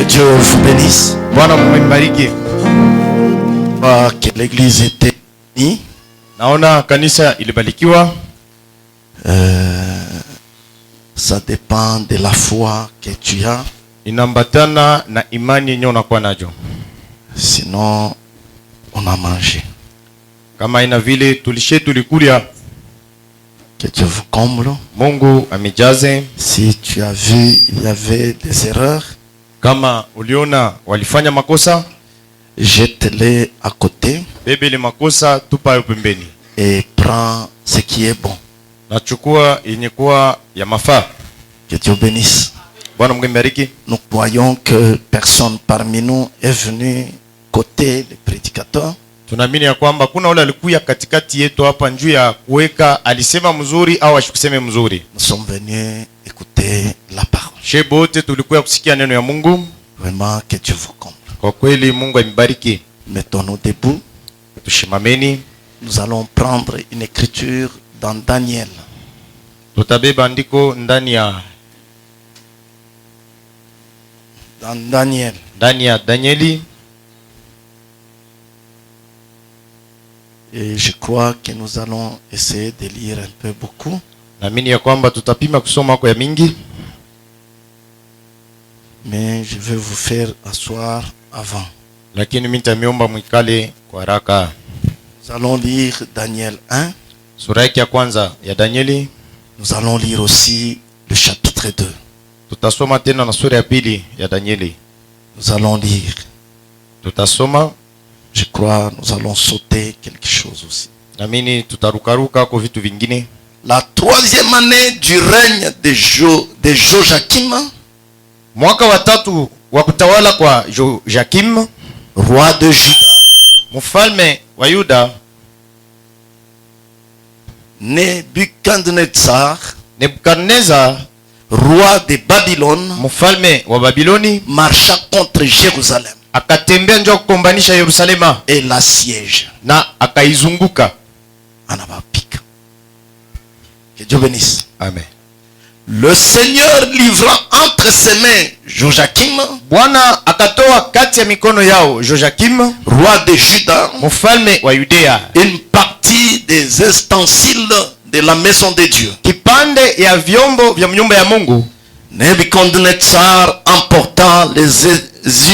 Que Dieu vous bénisse. Bwana mbariki. Que l'église était unie. Naona kanisa ilibarikiwa. Ça dépend de la foi que tu as. Inambatana na imani yenye unakuwa nayo. Sinon on a mangé. Kama ina vile tulikulia. Que Dieu vous comble. Mungu amejaze. Si tu as vu, il y avait des erreurs. Kama uliona walifanya makosa, jette-les à côté. Bebe le makosa tupa pembeni. Et prends ce qui est bon. Nachukua yenye kuwa ya mafaa. Que Dieu bénisse. Bwana mbariki. Nous croyons que personne parmi nous est venu côté le prédicateur. Tunaamini ya kwamba kuna ule alikuya katikati yetu hapa njuu ya kuweka alisema mzuri au ashikuseme mzuri. Nous sommes venus écouter la parole. Shebote tulikuwa kusikia neno ya Mungu. Vraiment que Dieu vous comble. Kwa kweli Mungu ambariki. Mettons-nous debout. Tushimameni. Nous allons prendre une écriture dans Daniel. Tutabeba andiko ndani ya Danieli. Et je crois que nous allons essayer de lire un peu beaucoup. Naamini ya kwamba tutapima kusoma kwa mingi. Mais je vais vous faire asseoir avant. Lakini mimi nitaomba mwikale kwa haraka. Nous allons lire Daniel 1. Sura ya kwanza ya Danieli. Nous allons lire aussi le chapitre 2. Tutasoma tena na sura ya pili ya Danieli. Nous allons lire. Tutasoma. Je crois nous allons sauter quelque chose aussi. Naamini tutarukaruka kwa vitu vingine. La troisième année du règne de Joachim. Mwaka wa tatu wa kutawala kwa Joachim, roi de Juda, mfalme wa Yuda. Nebuchadnezzar, roi de Babylone, mfalme wa Babiloni, marcha contre Jérusalem, akatembea njoo kukombanisha Yerusalema, et la siège, na akaizunguka, anabapika. Que Dieu bénisse. Amen. Le Seigneur livra entre ses mains Joachim, Bwana akatoa kati ya mikono yao Joachim, roi de Juda, mfalme wa Yudea, une partie des ustensiles de la maison de Dieu, kipande ya vyombo vya nyumba ya Mungu. Nebuchadnezzar emporta les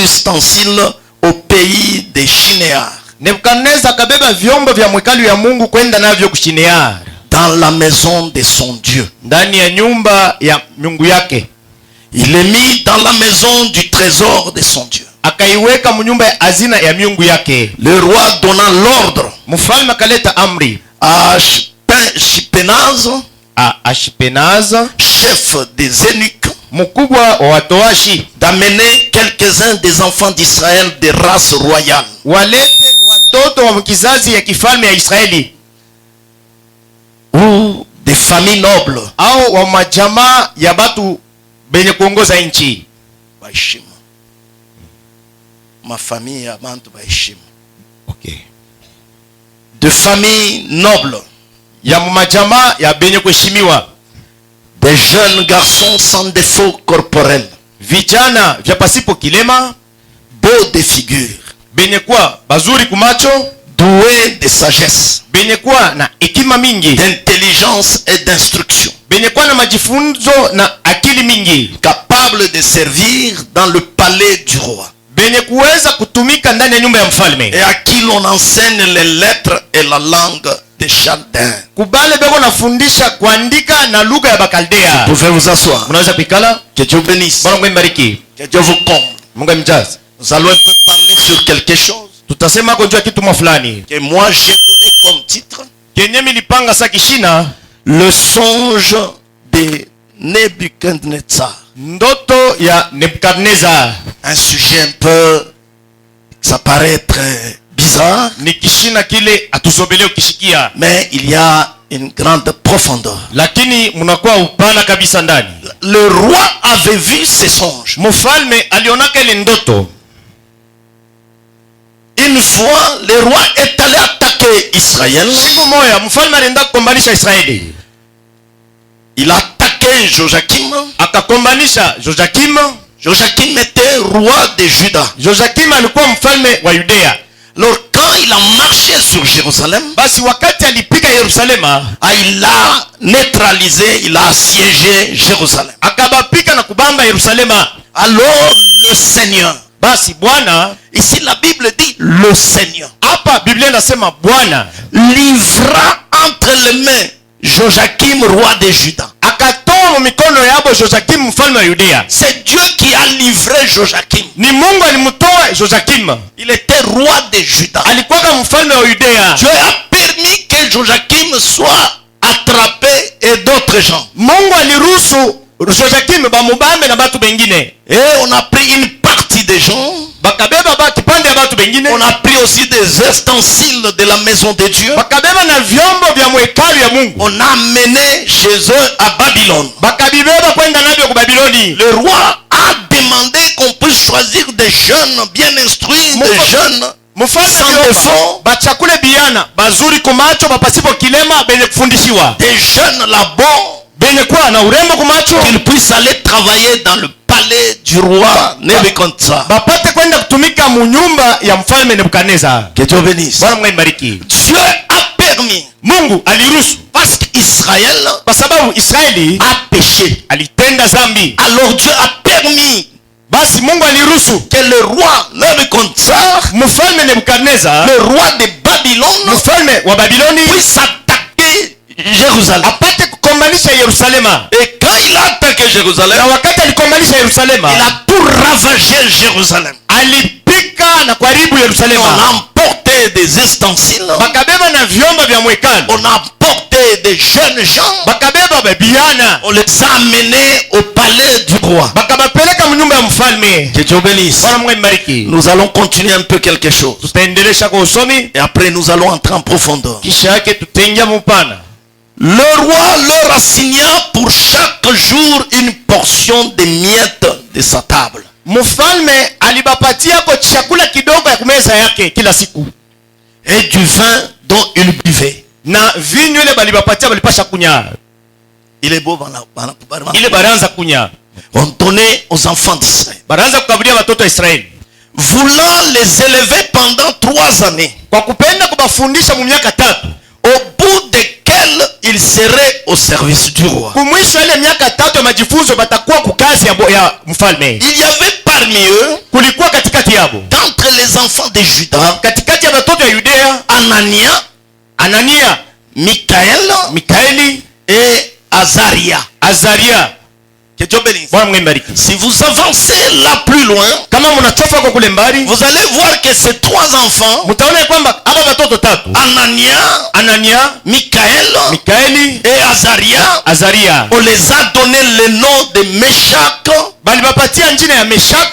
ustensiles au pays de Shinear. Nebukadneza akabeba vyombo vya mwekalu ya Mungu kwenda navyo kushinear, dans la maison de son Dieu, ndani ya nyumba ya Mungu yake. Il est mis dans la maison du trésor de son Dieu. Akaiweka mnyumba ya hazina ya Mungu yake. Le roi donna l'ordre, mfalme akaleta amri, Ashpenaz, chef des eunuques, mkubwa wa watoashi, d'amener quelques-uns des enfants d'Israël de race royale, walete watoto wa kizazi ya kifalme ya Israeli, ou des familles nobles, au wa majamaa ya batu benye kuongoza nchi. Baheshimu. Ma famille ya bantu baheshimu. Okay. De familles nobles, ya majamaa ya benye kuheshimiwa, des jeunes garçons sans défaut corporel, vijana vya pasipo kilema, beaux de figure, benye kuwa bazuri kumacho, doués de sagesse, benye kuwa na hekima mingi, d'intelligence et d'instruction, benye kuwa na majifunzo na akili mingi, capable de servir dans le palais du roi, benye kuweza kutumika ndani ya nyumba ya mfalme, et à qui l'on enseigne les lettres et la langue des Chaldéens. Kubale beko nafundisha kuandika na lugha ya Bakaldea. Vous pouvez vous asseoir. Mnaweza kuikala. Que Dieu bénisse. Mungu mbariki. Que Dieu vous comble. Mungu mjaze. Nous allons un peu parler sur quelque chose Tutasema konjua kitu fulani que moi j'ai donné comme titre, kenye milipanga sakishina, le songe de Nebuchadnezzar. Ndoto ya Nebukadneza. Un sujet un peu, ça paraît très bizarre, ni kishina kile atusobele ukishikia, mais il y a une grande profondeur. Lakini munakuwa upana kabisa ndani. Le roi avait vu ces songes. Mfalme alionaka ile ndoto. Une fois, le roi est allé attaquer Israël. Siku moja mfalme alienda kukombanisha Israeli. Il a attaqué Joachim. Akakombanisha Joachim. Joachim était roi de Juda. Joakim alikuwa mfalme wa Yudea. Alors quand il a marché sur Jérusalem, Basi wakati alipika Yerusalema, il a neutralisé, il a assiégé Jérusalem. akabapika na kubamba Yerusalema. Alors le Seigneur, Basi Bwana, ici la Bible dit le Seigneur, hapa Biblia inasema Bwana livra entre les mains Joachim, roi de Juda. akatoa mu mikono yabo Joakim mfalme wa Yudea. C'est Dieu qui a livré Joachim. Ni Mungu alimtoa Joakim. Il était roi de Juda. Alikuwa kama mfalme wa Yudea. Dieu a permis que Joachim soit attrapé et d'autres gens. Mungu aliruhusu Joakim bamubambe na batu bengine. Et on a pris une partie des gens. Bakabeba ba kipande ya batu bengine. On a pris aussi des ustensiles de la maison de Dieu. Bakabeba na vyombo vya mwekalu ya Mungu. On a amené chez eux à Babylone. Bakabibeba kwenda navyo ku Babiloni. Le roi a demandé qu'on puisse choisir des jeunes bien instruits, des jeunes sans défaut, bachakule biana bazuri kumacho bapasipo kilema benye kufundishiwa. des jeunes là-bas, Benye kuwa na urembo kumacho qu'ils puissent aller travailler dans le palais du roi Nebuchadnezzar. bapate kwenda kutumika mu nyumba ya mfalme Nebukadneza. Que Dieu bénisse. Bwana Mungu ibariki. Dieu a permis, Mungu aliruhusu parce qu'Israël kwa sababu Israeli a péché. alitenda zambi. Alors Dieu a permis Basi Mungu aliruhusu que le roi Nebuchadnezzar, mfalme Nebukadneza, le roi de Babylone, mfalme wa Babiloni, puisse attaquer Jérusalem. apate kukombanisha Yerusalema. Et quand il a attaqué Jérusalem, Na wakati alikombanisha Yerusalema, il a tout ravagé Jérusalem. alipika na kuharibu On Yerusalema. a emporté des ustensiles, Bakabeba na vyombo vya mwekano, on a emporté des jeunes gens, bakabeba babiana, on les a amenés au palais du roi. bakabapeleka mu nyumba ya mfalme. Que Dieu bénisse. Bwana Mungu ibariki. Nous allons continuer un peu quelque chose. Tutaendelesha kwa usomi, Et après nous allons entrer en profondeur. kisha yake tutaingia mupana. Le roi leur assigna pour chaque jour une portion de miettes de sa table. Mfalme alibapatia kwa chakula kidogo ya kumeza yake kila siku, Et du vin dont il buvait. na vinyo ile balibapatia balipasha kunya. Il est beau, Ile baranza kunya, on donnait aux enfants d'Israël. baranza kukabulia watoto wa Israeli, Voulant les élever pendant 3 années, kwa kupenda kubafundisha mu miaka 3, au bout desquelles ils seraient au service du roi. kumwisho ile miaka 3 ya majifunzo batakuwa kukazi ya mfalme. Il y avait parmi eux, Kulikuwa katikati yabo, d'entre les enfants de Juda, katikati ya watoto ya Yudea, Anania, Anania, Michaël Mikaeli, et Azaria. Azaria. Que Dieu bénisse. Bwana Mungu ibariki. Si vous avancez là plus loin, Kama mnachofa kwa kule mbali, vous allez voir que ces 3 enfants, mtaona kwamba hapa watoto 3, Anania, Anania, Michaël Mikaeli, et Azaria, Azaria, on les a donné le nom de Meshach. balibapatia njina ya Meshak.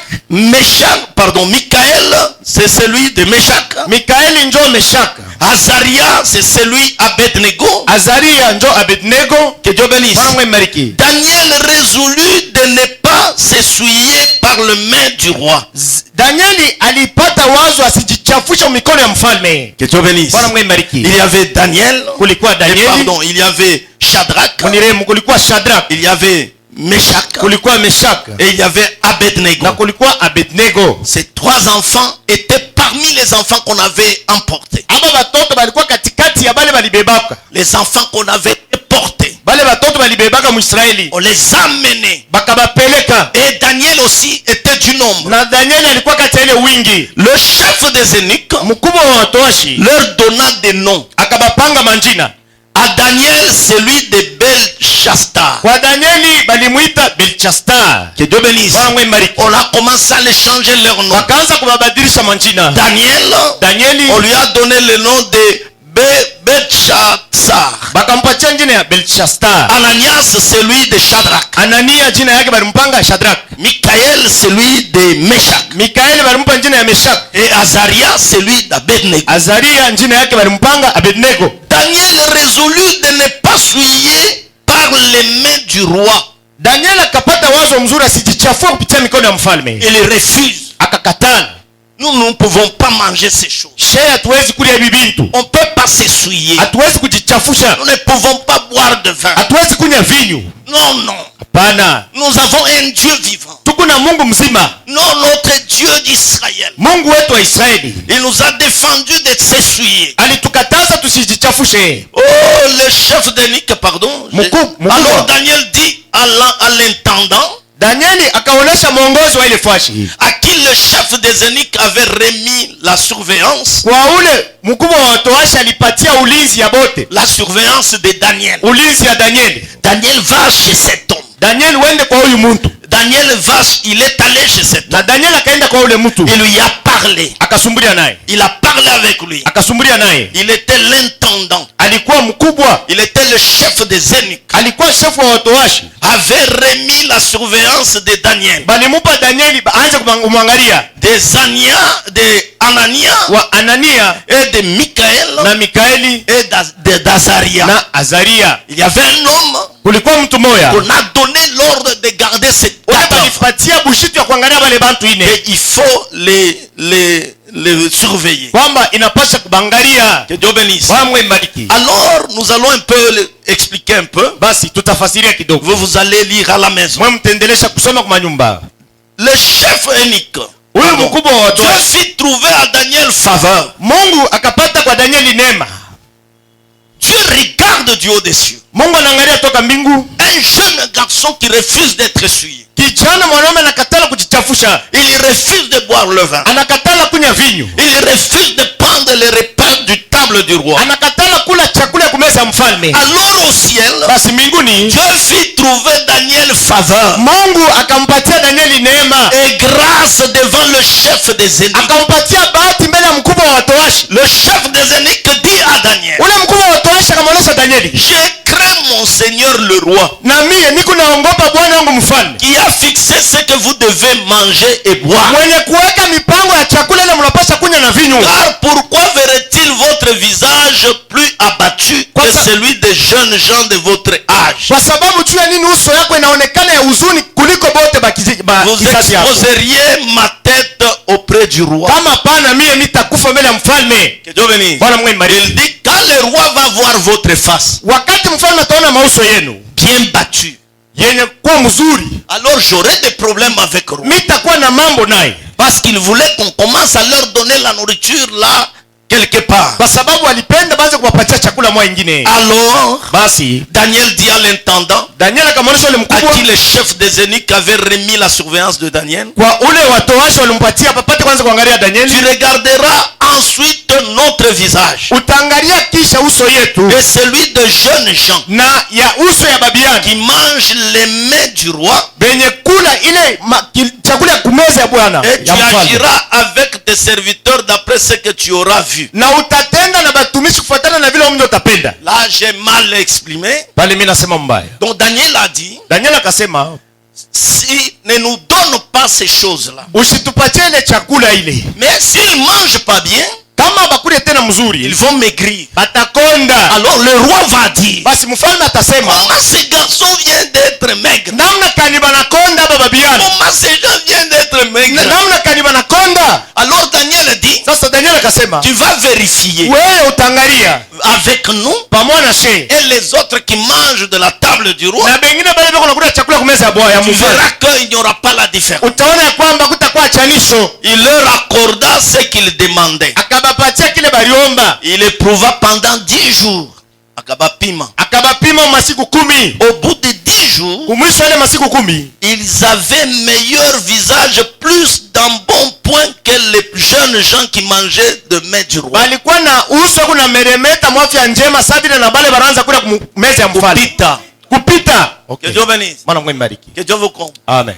Michaël, c'est celui de Meshach. Mikaeli njo Meshak, Azaria, c'est celui Abednego. Azaria njo Abednego. Que Dieu bénisse. Bwana Mungu ibariki. Daniel résolut de ne pas s'essuyer par le main du roi. Danieli alipata wazo asijichafusha mikono ya mfalme. Que Dieu bénisse. Bwana Mungu ibariki. Il y avait Daniel. Kulikuwa Danieli, Il y avait Shadrach. muniremu, kulikuwa Shadrach, Il y avait Meshach. kulikuwa Meshak, Et il y avait Abednego. na kulikuwa Abednego. Ces 3 enfants étaient parmi les enfants qu'on avait emportés. Aba batoto balikuwa katikati ya bale balibebaka, Les enfants qu'on avait portés. bale batoto balibebaka mu Israeli, On les a menés. bakabapeleka. Et Daniel aussi était du nombre. Na Danieli alikuwa kati ya ile wingi. Le chef des eunuques Mkubwa wa watoashi leur donna des noms. akabapanga manjina. À Daniel, celui de Belchastar. Kwa Danieli balimuita Belchastar. Que Dieu bénisse. Bwana Mungu ibariki. On a commencé à les changer leur nom. Wakaanza kubabadilisha manjina. Danieli on lui a donné le nom de Belchassar. bakampatia jina ya Belchastar. Ananias, celui de Shadrach. Anania jina yake balimpanga Shadrach. Michaël, celui de Meshach. Mikaeli balimpa jina ya Meshak. Et Azaria, celui d'Abednego. Azaria jina yake balimpanga Abednego. Daniel résolut de ne pas souiller par les mains du roi. Daniel akapata wazo mzuri asijichafue kupitia mikono ya mfalme. Il refuse. Akakatana. Nous ne pouvons pas manger ces choses. Shea hatuwezi kulia hivi vitu. On peut pas pas s'essuyer. hatuwezi kujichafusha, Nous ne pouvons pas boire de vin. hatuwezi kunywa vinyo. Non, non. Hapana, Nous avons un Dieu vivant. tuko na Mungu mzima, Non, notre Dieu d'Israël. Mungu wetu wa Israeli. Il nous a défendu de s'essuyer. Alitukataza tusijichafushe. Oh, le chef d'Énique, pardon. Mkubwa. Alors Daniel dit à l'intendant, Danieli akaonesha mwongozo wa ile fashi à qui le chef des eunuques avait remis la surveillance. kwa ule mkubwa wa watoashi, alipatia ulinzi ya bote, La surveillance de Daniel. ulinzi ya Danieli. Daniel va chez cet homme. Danieli wende kwa huyu mtu, Daniel va, il est allé chez cet homme. na Danieli akaenda kwa ule mtu, Il lui a parlé. akasumbulia naye, Il a parlé avec lui. akasumbulia naye. Il était l'intendant. Alikuwa mkubwa, Il était le chef des eunuques. alikuwa shefu wa watoashi. Avait remis la surveillance de Daniel. Balimupa Danieli aanze kumwangalia Des Anania wa Anania et de Michael na Mikaeli et d'Azaria. na Azaria. Il y avait un homme Kulikuwa mtu moya qu'on a donné l'ordre de garder cette ule cadavre. balipatia bushitu ya kuangalia wale bantu ine, Et il faut les surveiller. kwamba inapasha kubangalia. Que Dieu bénisse. Bwana mbariki. Alors, nous allons un peu expliquer un peu. Basi tutafasiria kidogo, Vous allez lire à la maison. mwe mtendelesha kusoma kwa manyumba. Le chef eunuque, Huyu mkubwa wa Dieu watoashi, fit trouver à Daniel faveur. Mungu akapata kwa Danieli neema. Dieu regarde du haut des cieux. Mungu anaangalia toka mbingu. Un jeune garçon qui refuse d'être essuyé. Kijana mwanaume anakatala kujichafusha, Il refuse de boire le vin. anakatala kunywa vinyo, Il refuse de prendre les repas du table du roi. anakatala kula chakula ya kumeza ya mfalme. Alors au ciel, Basi mbinguni Dieu fit trouver Daniel faveur Mungu akampatia Danieli neema, et grâce devant le chef des eunuques. akampatia bahati mbele ya mkubwa wa watoashi. Le chef des eunuques dit à Daniel, Ule mkubwa wa watoashi akamwonyesha Danieli, je crains mon Seigneur le roi, na mie niko naongopa bwana wangu mfalme, qui a fixé ce que vous devez manger et boire. mwenye kuweka mipango ya chakula ile mnapasha kunywa na vinyo. Car pourquoi verrait-il votre visage plus abattu que celui des jeunes gens de votre âge? Kwa sababu juu ya nini uso yako inaonekana ya huzuni kuliko bote Vous kizazi yako? exposeriez ma tête auprès du roi. Kama pana mie nitakufa mbele ya mfalme. Que Dieu bénisse. Bwana Mungu Il ibariki. dit, quand le roi va voir votre face Wakati mfalme ataona mauso yenu bien battue, yenye kuwa mzuri, alors j'aurai des problèmes avec le roi. mitakuwa na mambo naye, Parce qu'il voulait qu'on commence à leur donner la nourriture là, quelque part. kwa sababu alipenda baanze kuwapatia chakula mwa ingine. Alors, Basi Daniel dit à l'intendant, Daniel akamwonyesha ule à mkubwa, qui le chef des eunuques avait remis la surveillance de Daniel, kwa ule watoashi walimpatia papate kwanza kuangalia Danieli, tu regarderas ensuite notre visage utaangalia kisha uso yetu et celui de jeunes gens na ya uso ya babiani qui mangent les mets du roi, benye kula ile chakula ya kumeza ya bwana et tu ya mfalme, agiras avec tes serviteurs d'après ce que tu auras vu. na utatenda na batumishi kufuatana na vile mtu utapenda. Là, j'ai mal exprimé. Bali mimi nasema mbaya. Donc Daniel a dit, Daniel akasema, si ne nous donne pas ces choses-là, usitupatie ile chakula ile, mais s'ils ne mangent pas bien, kama bakule tena ils mzuri vont maigrir. batakonda. Alors le roi va dire, Basi mfalme atasema, comment ce garçon vient d'être maigre? namna kani banakonda baba biani, Comment ces gens viennent d'être maigres? namna kani banakonda. Alors Daniel dit, Sasa Daniel akasema, tu vas vérifier wewe utangalia avec nous pamoja na shehe et les autres qui mangent de la table du roi. na bengine bale bako nakula chakula kumeza ya bwana ya Tu mfalme, verras qu'il n'y aura pas la différence. utaona ya kwamba kutakuwa chanisho. Il leur accorda ce qu'ils demandaient. Akabapatia kile baliomba, Il éprouva pendant 10 jours. Akabapima. akabapima masiku 10. Au bout de 10 jours, Kumwisho ile masiku 10 ils avaient meilleur visage, plus d'un bon point que les jeunes gens qui mangeaient de mets du roi. balikuwa na uso kuna meremeta mwafya njema sabile na bale baranza kula kumeza ya mfalme kupita. Que Dieu bénisse. Bwana Mungu ibariki. Que Dieu vous compte. Amen.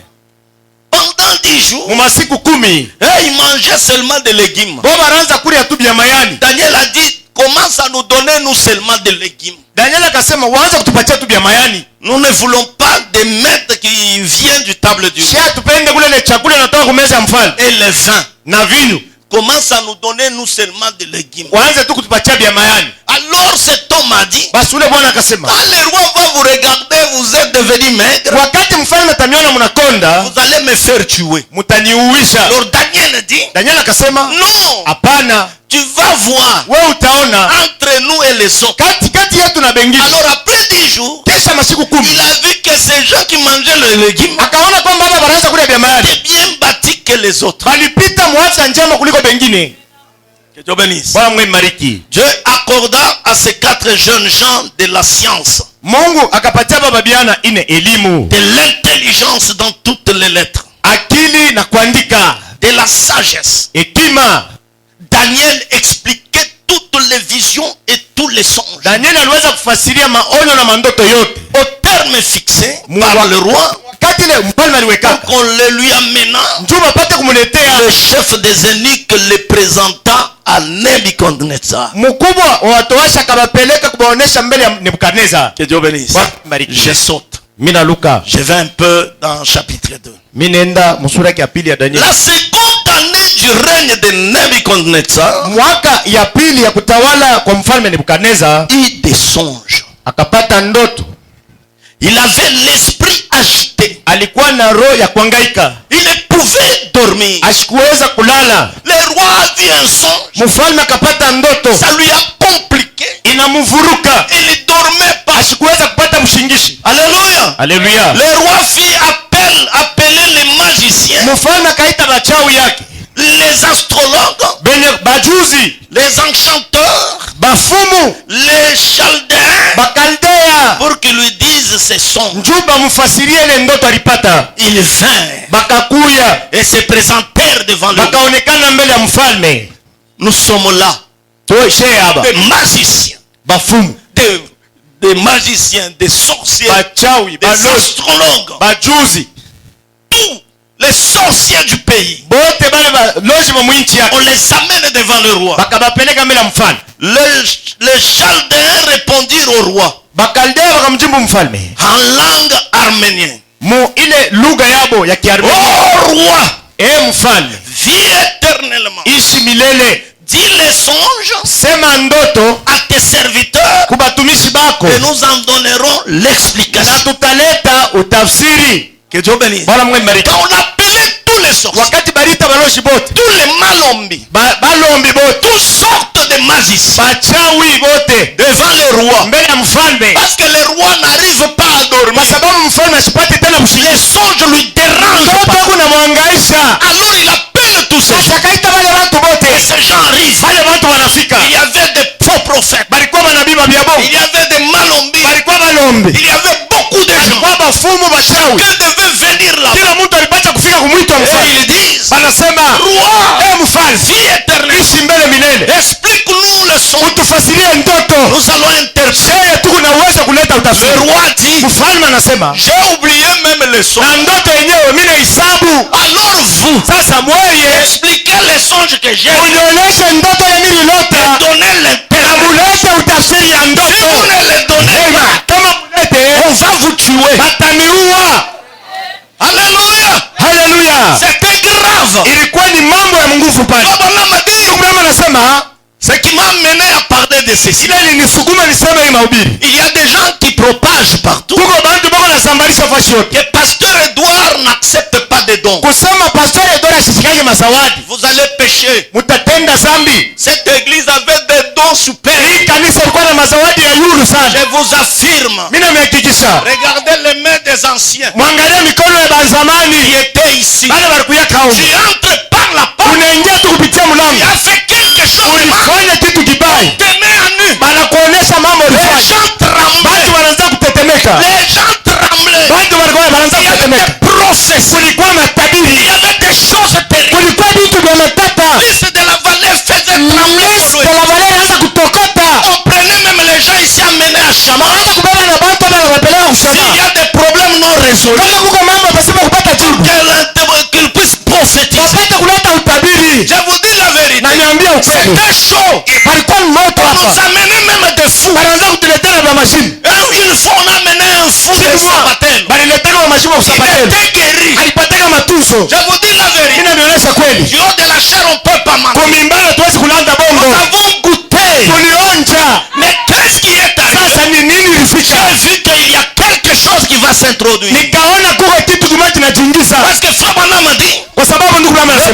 Pendant 10 jours, Mu masiku 10 ils mangeaient seulement des légumes. bo baranza kula tu bya mayani. Daniel a dit, commence à nous donner nous seulement des légumes. Daniel akasema waanza kutupatia tu bya mayani. Nous ne voulons pas des maîtres qui viennent du table du roi. Shia tupende kule ile chakula natoka kumeza ya mfalme Et le vin. na vinyo. Commence à nous donner nous seulement des légumes. Waanze tu kutupatia bya mayani. Alors cet homme a dit, Basi ule bwana akasema, quand le roi va vous regarder, vous êtes devenu maigre, wakati mfalme ataniona mnakonda, vous allez me faire tuer. mtaniuisha. Alors Daniel dit, Daniel akasema, non, hapana, tu vas voir entre nous et les autres. Alors après 10 jours, il a vu que ces gens qui mangeaient le légume étaient bien bâtis que les autres. Que Dieu bénisse. Dieu accorda à ces 4 jeunes gens de la science, de l'intelligence dans toutes les lettres, de la sagesse. Daniel expliquait toutes les visions et tous les songes au terme fixé par le roi. Donc on le lui amena. Le chef des eunuques les présenta à Nebuchadnezzar. Que Dieu bénisse. Je saute. Je vais un peu dans chapitre 2. La seconde année du règne de Nebuchadnezzar, il des songes. Il avait l'esprit agité. Il ne pouvait dormir. Le roi a vu un songe. Ça lui a compliqué. Il ne dormait pas. Alléluia. Alléluia. Le roi fit appeler les magiciens, les astrologues, les enchanteurs, les chaldéens, pour qu'ils lui disent ses songes. Ils vinrent et se présentèrent devant lui. Nous sommes là. Des magiciens, des magiciens, des sorciers, des astrologues, tous les sorciers du pays. On les amène devant le roi. Les Chaldéens répondirent au roi en langue arménienne. Oh roi, vis éternellement. Dis les songes à tes serviteurs et nous en donnerons l'explication. Que Dieu bénisse. Quand on appelait tous les sorciers, tous les malombis, toutes sortes de magiciens devant le roi, parce que le roi n'arrive pas à dormir, les songes lui dérangent pas. Alors il appelle tous ces gens. Et ces gens arrivent. Il y avait des faux prophètes, il y avait des malombis, il y avait beaucoup de gens que devaient venir là. Et ils disent, roi, vie éternelle, explique-nous le son. Nous allons interpréter. Le roi dit, j'ai oublié même le son. Alors vous, expliquez les songes que j'ai, et donnez l'interprétation. Si vous ne les donnez pas, on va vous tuer. Alléluia. C'était grave. Ce qui m'a amené à parler de ceci, il y a des gens qui propagent partout que pasteur Edouard n'accepte pas de dons. Vous allez pécher. Cette église avait des dons super. Je vous affirme, regardez les mains des anciens qui étaient ici. Tu entres par la porte, tu as fait quelque chose de mal, on te met à nu. Les gens tremblaient. Il y avait des prophéties, il y avait des choses terribles. Liste de la vallée faisait trembler. On prenait même les gens ici amenés à Chama. S'il y a des problèmes non résolus, qu'ils puissent prophétiser. Je vous dis la vérité, c'était chaud. On nous amenait même des fous. Une fois on a amené un fou de Sabatel. Il était guéri. Je vous dis la vérité, du haut de la chair on peut pas mentir. Nous avons goûté. Mais qu'est-ce qui est arrivé? J'ai vu qu'il y a quelque chose qui va s'introduire. Parce que Frabana m'a dit, le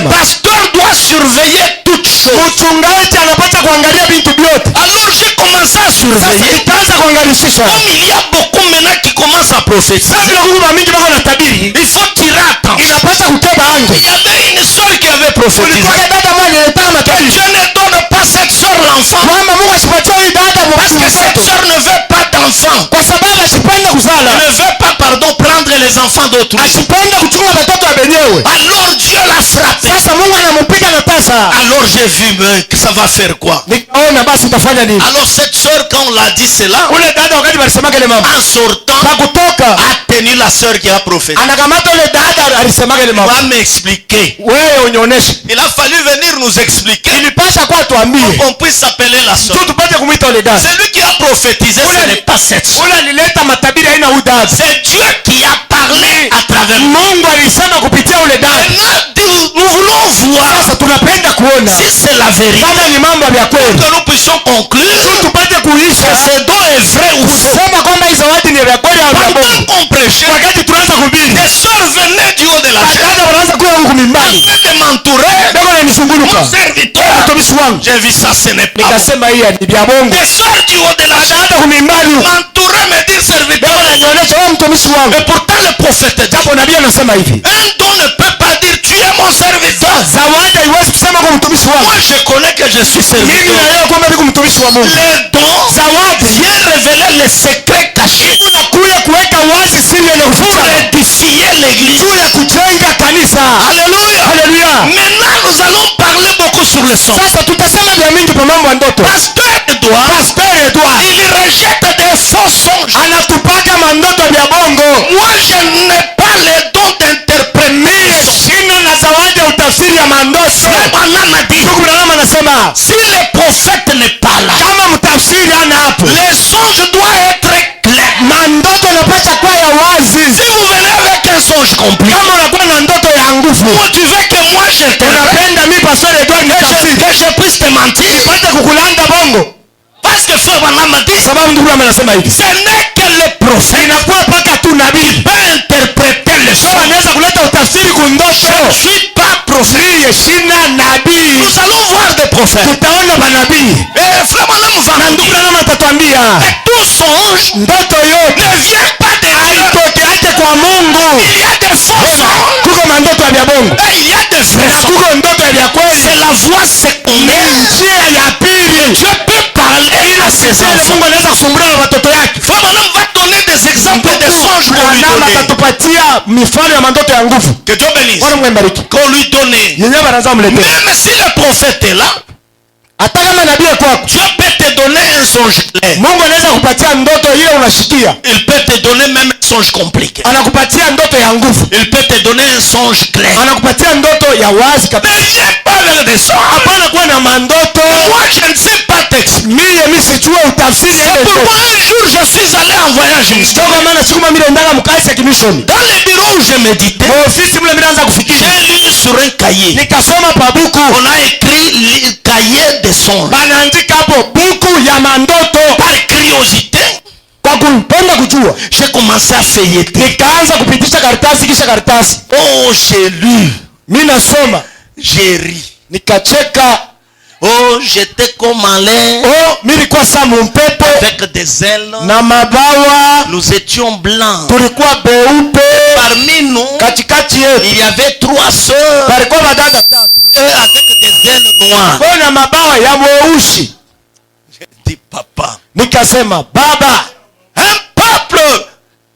pasteur doit surveiller toutes choses. choses. mchungaji anapata kuangalia vitu vyote. Alors j'ai commencé à Sasa surveiller. nikaanza kuangalisha. Comme il y a beaucoup maintenant qui commencent à prophétiser, Sasa kuna kuku mingi bako na tabiri. il faut tirer attention. Inapasa kuteba ange. Il y avait une soeur qui avait prophétisé. Kulikuwa dada moja aliyetaka Que matabiri. Dieu ne donne pas cette soeur l'enfant. Kwamba Mungu asipatie huyu dada Parce que cette mtoto. soeur ne veut pas d'enfant. Kwa sababu asipende kuzala. Elle ne veut pas, pardon, prendre les enfants d'autrui. Asipende kuchukua watoto wa benyewe. Alors Dieu l'a frappé. Sasa Mungu anamupiga na pesa. Alors j'ai vu, mais que ça va faire quoi? Nikaona basi utafanya nini? Alors cette soeur, quand on l'a dit cela, Ule dada wakati walisemaka ile mama. en sortant, Kwa kutoka a tenu la soeur qui a prophétisé. anakamata ule dada alisemaka ile Il mama. va m'expliquer. Wewe unionyeshe. Il a fallu venir nous expliquer Ilipasha kwa tuambie. qu'on puisse s'appeler la soeur. Tu tupate kumwita ule dada. Celui qui a prophétisé, ce n'est pas cette soeur. Ule alileta matabiri aina huyu dada. C'est Dieu qui a parlé à travers nous. Mungu alisema kupitia ule dada. Maintenant, nous voulons voir Sasa tunapenda kuona si c'est la vérité, kama ni mambo ya kweli. que nous puissions conclure Tupate kuisha que ce don est vrai ou faux. kusema kwamba hizo watu ni vya kweli au vya Pendant bongo. qu'on prêchait, Wakati tunaanza kuhubiri, des sœurs venaient du haut de la chaise dada wanaanza kuwa huku mimbani. de m'entourer. Ndio nanizunguluka. Mon serviteur, Mtumishi wangu. j'ai vu ça, ce n'est pas bon. Nikasema hii ni vya bongo. Des sœurs du haut de la chaise Hata kumimbani huku. m'entouraient, me dire serviteur. Ndio ananionyesha wewe mtumishi wangu. Et pourtant le prophète dit, Japo nabii anasema hivi. un don ne peut pas dire tu es mon serviteur. Zawadi haiwezi kusema kwa mtumishi wangu. Moi je connais que je suis Mimi serviteur. naelewa kwamba niko mtumishi wa Mungu. Les dons Zawadi vient révéler les secrets cachés unakuja kuweka wazi siri yenye pour kuficha. édifier l'église. Juu ya kujenga kanisa. Alléluia. Haleluya. Maintenant nous allons parler beaucoup sur le son. Sasa tutasema vya mingi kwa mambo ya ndoto. Pasteur Edouard, Pastor Edouard il rejette des faux songes. anatupaka mandoto vya bongo. Moi je n'ai pas les dons d'interpréter. Sina na zawadi ya utafsiri ya mandoto. Bwana m'a dit, Ndugu Branham anasema si le prophète n'est pas là, kama mtafsiri ana hapo, les songes doivent être clairs. mandoto yanapaswa kuwa ya wazi. Si vous venez avec un songe compliqué, Kama unakuwa na ndoto ya nguvu, ou tu veux que moi je te unapenda mi Pastor Edouard nitafsiri que je puisse te mentir, pate kukulanda bongo. parce que frère Bwana m'a dit, Sababu ndugu Branham anasema hivi, ce n'est que le prophète inakuwa paka tu nabii peut interpréter les ndio songes. anaweza kuleta utafsiri kundoto. Je ne suis pas prophète. Mie sina nabii. Nous allons voir des prophètes. Tutaona manabii Et frère Bwana va na nous ndugu dire Branham atatuambia que tout songe ndoto yote ne vient pas de Dieu. haitokeake kwa Mungu. Il y a des faux songes Kuko mandoto ya vya bongo et il y a des vrais na songes. kuko ndoto ya vya kweli. C'est la voie Ni secondaire. njia ya pili Dieu peut parler à ses ile enfants. Mungu anaweza kufumbua na watoto yake. Frère Branham va donner des exemples de songes qu'on lui Branham donnait. atatupatia mifano ya mandoto ya nguvu. Que Dieu bénisse. Bwana Mungu ambariki. Qu'on lui donnait. Yenyewe wanaanza mletea. Même si le prophète est là, Hata kama nabii kwako, Dieu peut te donner un songe clair. Mungu anaweza kupatia ndoto ile unashikia. Il peut te donner même un songe compliqué. Anakupatia ndoto ya nguvu. Il peut te donner un songe clair. Anakupatia ndoto ya wazi kabisa. Ne viens pas avec des songes. Hapana kuwa na mandoto. Moi, je ne sais pas t'expliquer. Mimi sijua utafsiri ya C'est ile pourquoi ndoto. un jour je suis allé en voyage ministériel. Ndio maana siku mimi ndio mkazi ya kimishoni. Dans le bureau où je méditais, Kwa ofisi mle mnaanza kufikiri. j'ai lu sur un cahier. Nikasoma pa buku. On a écrit le cahier des songes. Banaandika hapo buku ya mandoto. Par curiosité, Kwa kupenda kujua, j'ai commencé à feuilleter. nikaanza kupitisha karatasi kisha karatasi. Oh, j'ai lu. Mimi nasoma, J'ai ri. nikacheka. Oh, j'étais comme Alain Oh, mimi nilikuwa samu mpepe avec des ailes. na mabawa. Nous étions blancs. Tulikuwa beupe. Parmi nous, Katikati yetu il y avait 3 sœurs palikuwa badada tatu. avec des ailes noires. Kwa na mabawa ya mweusi. J'ai dit, papa, Nikasema, baba, un peuple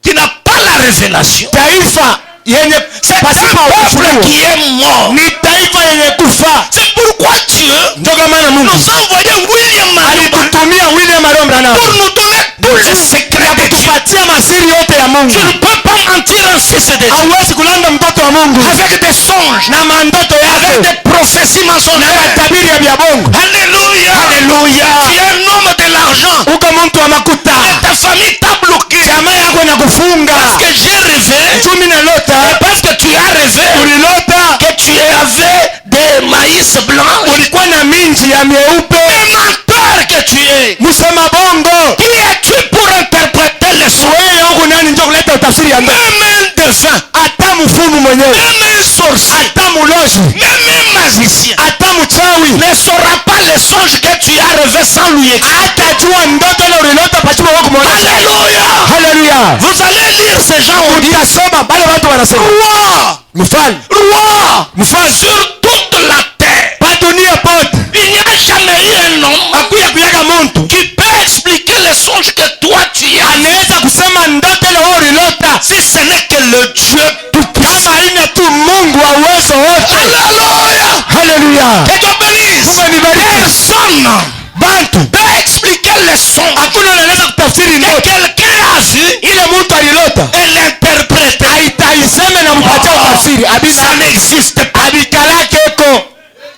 qui n'a pas la révélation, taifa yenye c'est pasipo un peuple ufunuo qui est mort. ni taifa yenye kufa. C'est pourquoi Dieu Ndio maana Mungu nous a envoyé William Mariba alitutumia William Marion Branham pour nous donner tous les secrets de Dieu. kutupatia masiri yote ya Mungu. Tu ne peux pas mentir un fils de Dieu Hauwezi kulanda mtoto wa Mungu avec des songes, na mandoto avec yake des prophéties na mensongères. matabiri ya vya bongo. Alléluia. Alléluia. Tu es un homme de l'argent. Uko mtu wa makuta, Ta famille t'a bloqué. jamaa yako na kufunga. Parce que j'ai rêvé. Chumi na lota, Parce que tu as rêvé ulilota que tu avais des maïs blancs. ulikuwa na minji ya mieupe. Un menteur que tu es. Musema bongo. Qui es-tu pour interpréter les songes? Wewe huko nani ndio kuleta utafsiri ya ndoto? Même un devin, Hata mfumu mwenyewe, même un sorcier, hata mulozi, même un magicien hata mchawi achawi ne saura pas les songes que tu as rêvé sans lui expliquer. hatajua ndoto ile ulilota pasipo wewe kumwonyesha. Alléluia. Haleluya. Vous allez lire ces gens on dit Utasoma bale watu wanasema roi, mfalme roi sur toute la terre. pa dunia pote Il n'y a jamais eu un homme akuya kuyaga muntu qui peut expliquer les songes que toi tu as. anaweza kusema ndoto ile wewe ulilota Si ce n'est que le Dieu tout-puissant. kama ina tu Mungu wa uwezo wote. Alléluia. Haleluya. Que Dieu bénisse. Mungu anibariki. Personne Bantu peut expliquer les songes hakuna anaweza kutafsiri que ndoto quelqu'un a vu ile mtu alilota et l'interpréter. aitaiseme na mpatia utafsiri Ça n'existe pas. abikalake eko.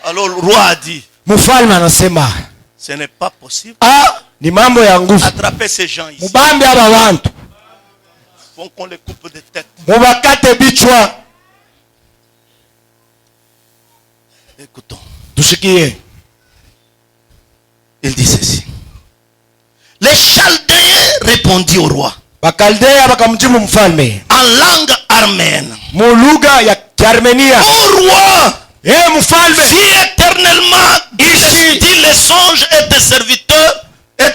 Alors le roi a dit, Mfalme anasema ce n'est pas possible. ni mambo ya nguvu. Attrapez ces gens ici. Mubambe aba bantu Faut qu'on les coupe de tête. mubakate bichwa. Écoutons. Tushikie. Il dit ceci. Les Chaldéens répondit au roi Bakaldea bakamjibu mfalme en langue arméenne. mu lugha ya Kiarmenia. Ô roi, Mfalme, vis éternellement, Ici. dis les songes et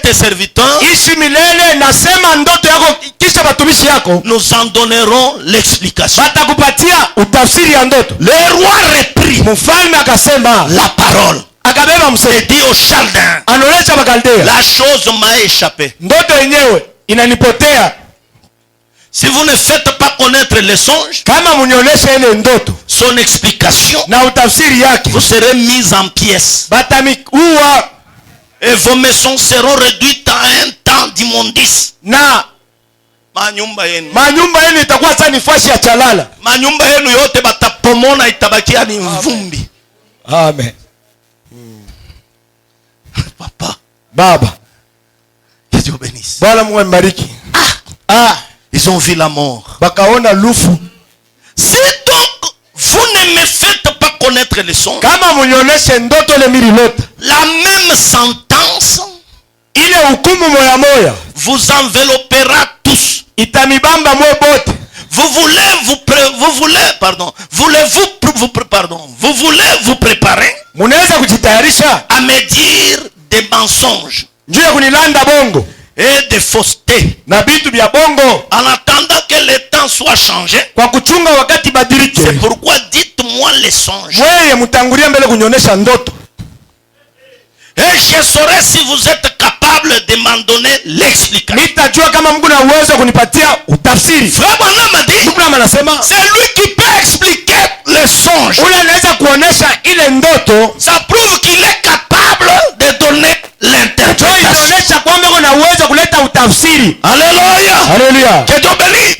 tes serviteurs, ishi milele, nasema ndoto yako kisha batumishi yako nous en donnerons l'explication. batakupatia utafsiri ya ndoto. Le roi reprit Mfalme akasema la parole akabeba et msedi dit aux Chaldéens, anaonesha Bakaldea la chose m'a échappé. ndoto yenyewe inanipotea. Si vous ne faites pas connaître les songes, Kama munionyeshe ile ndoto son explication, na utafsiri yake vous serez mis en pièces. batamiua Et vos maisons seront réduites à un temps d'immondice. na Manyumba yenu. manyumba yenu itakuwa sasa ni fashi ya chalala. Manyumba yenu yote batapomona itabakia ni mvumbi. Amen. Papa, Baba, que Dieu bénisse. Bwana Mungu ambariki. Ils ont vu la mort. Bakaona lufu. Si donc vous ne me faites pas connaître les songes, Kama munionyeshe ndoto ile mililota la même sentence ile hukumu moya moya vous enveloppera tous. itamibamba mwe bote. Vous voulez vous préparer Munaweza kujitayarisha à me dire des mensonges njoo ya kunilanda bongo et des faussetés na vitu vya bongo en attendant que le temps soit changé. kwa kuchunga wakati badilike. C'est pourquoi dites-moi les songes Mweye mtangulia mbele kunyonyesha ndoto et je saurai si vous êtes capable de m'en donner l'explication. nitajua kama Mungu na uwezo wa kunipatia utafsiri. Frère Branham a dit, Mungu anasema c'est lui qui peut expliquer les songes. ule anaweza kuonesha ile ndoto. Ça prouve qu'il est capable de donner Ndio l'interprétation. inaonesha kwamba kuna uwezo wa kuleta utafsiri. Alléluia. Haleluya. Que Dieu bénisse.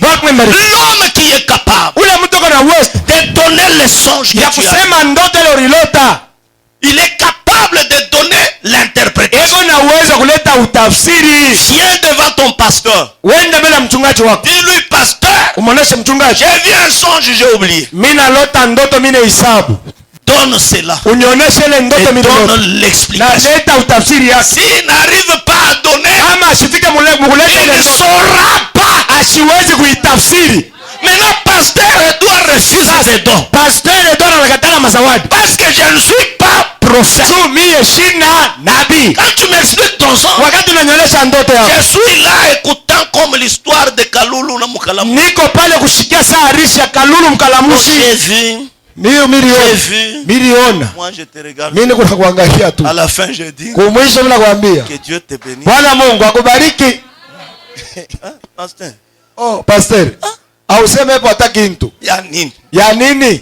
L'homme qui est capable Ule mtu kuna uwezo de donner les songes que ya tu as. kusema ndoto ile ulilota. Il est capable de donner l'interprétation. Eko na uwezo wa kuleta utafsiri. Viens devant ton pasteur. Wende mbele ya mchungaji wako. Dis-lui, pasteur, Umwoneshe mchungaji, j'ai vu un songe, j'ai oublié. mimi nalota ndoto, mimi nahesabu. Donne cela. Unionyeshe ile Et ndoto mililota. donne l'explication. Naleta utafsiri yake. S'il n'arrive pas à donner, Kama asifike kuleta il ile ne ndoto, saura pas. asiwezi kuitafsiri. Maintenant, pasteur Edouard refuse ses dons. Pastor Edouard anakatala mazawadi. Parce que je ne suis pas prophète. Tu mie shina nabii. Quand tu m'expliques ton songe, Wakati unanyonyesha ndoto yako, je suis là écoutant comme l'histoire de Kalulu na Mukalamu. niko pale kushikia saa rishi ya Kalulu mkalamushi. J'ai vu, Mio vu. miliona. Moi je te regarde. Mimi niko nakuangalia tu. À la fin je dis Kumwisho mimi nakwambia. que Dieu te bénisse. Bwana Mungu akubariki. Hein, pasteur? Oh, pastor. Auseme hapo hata kintu. Yanine. Ya nini?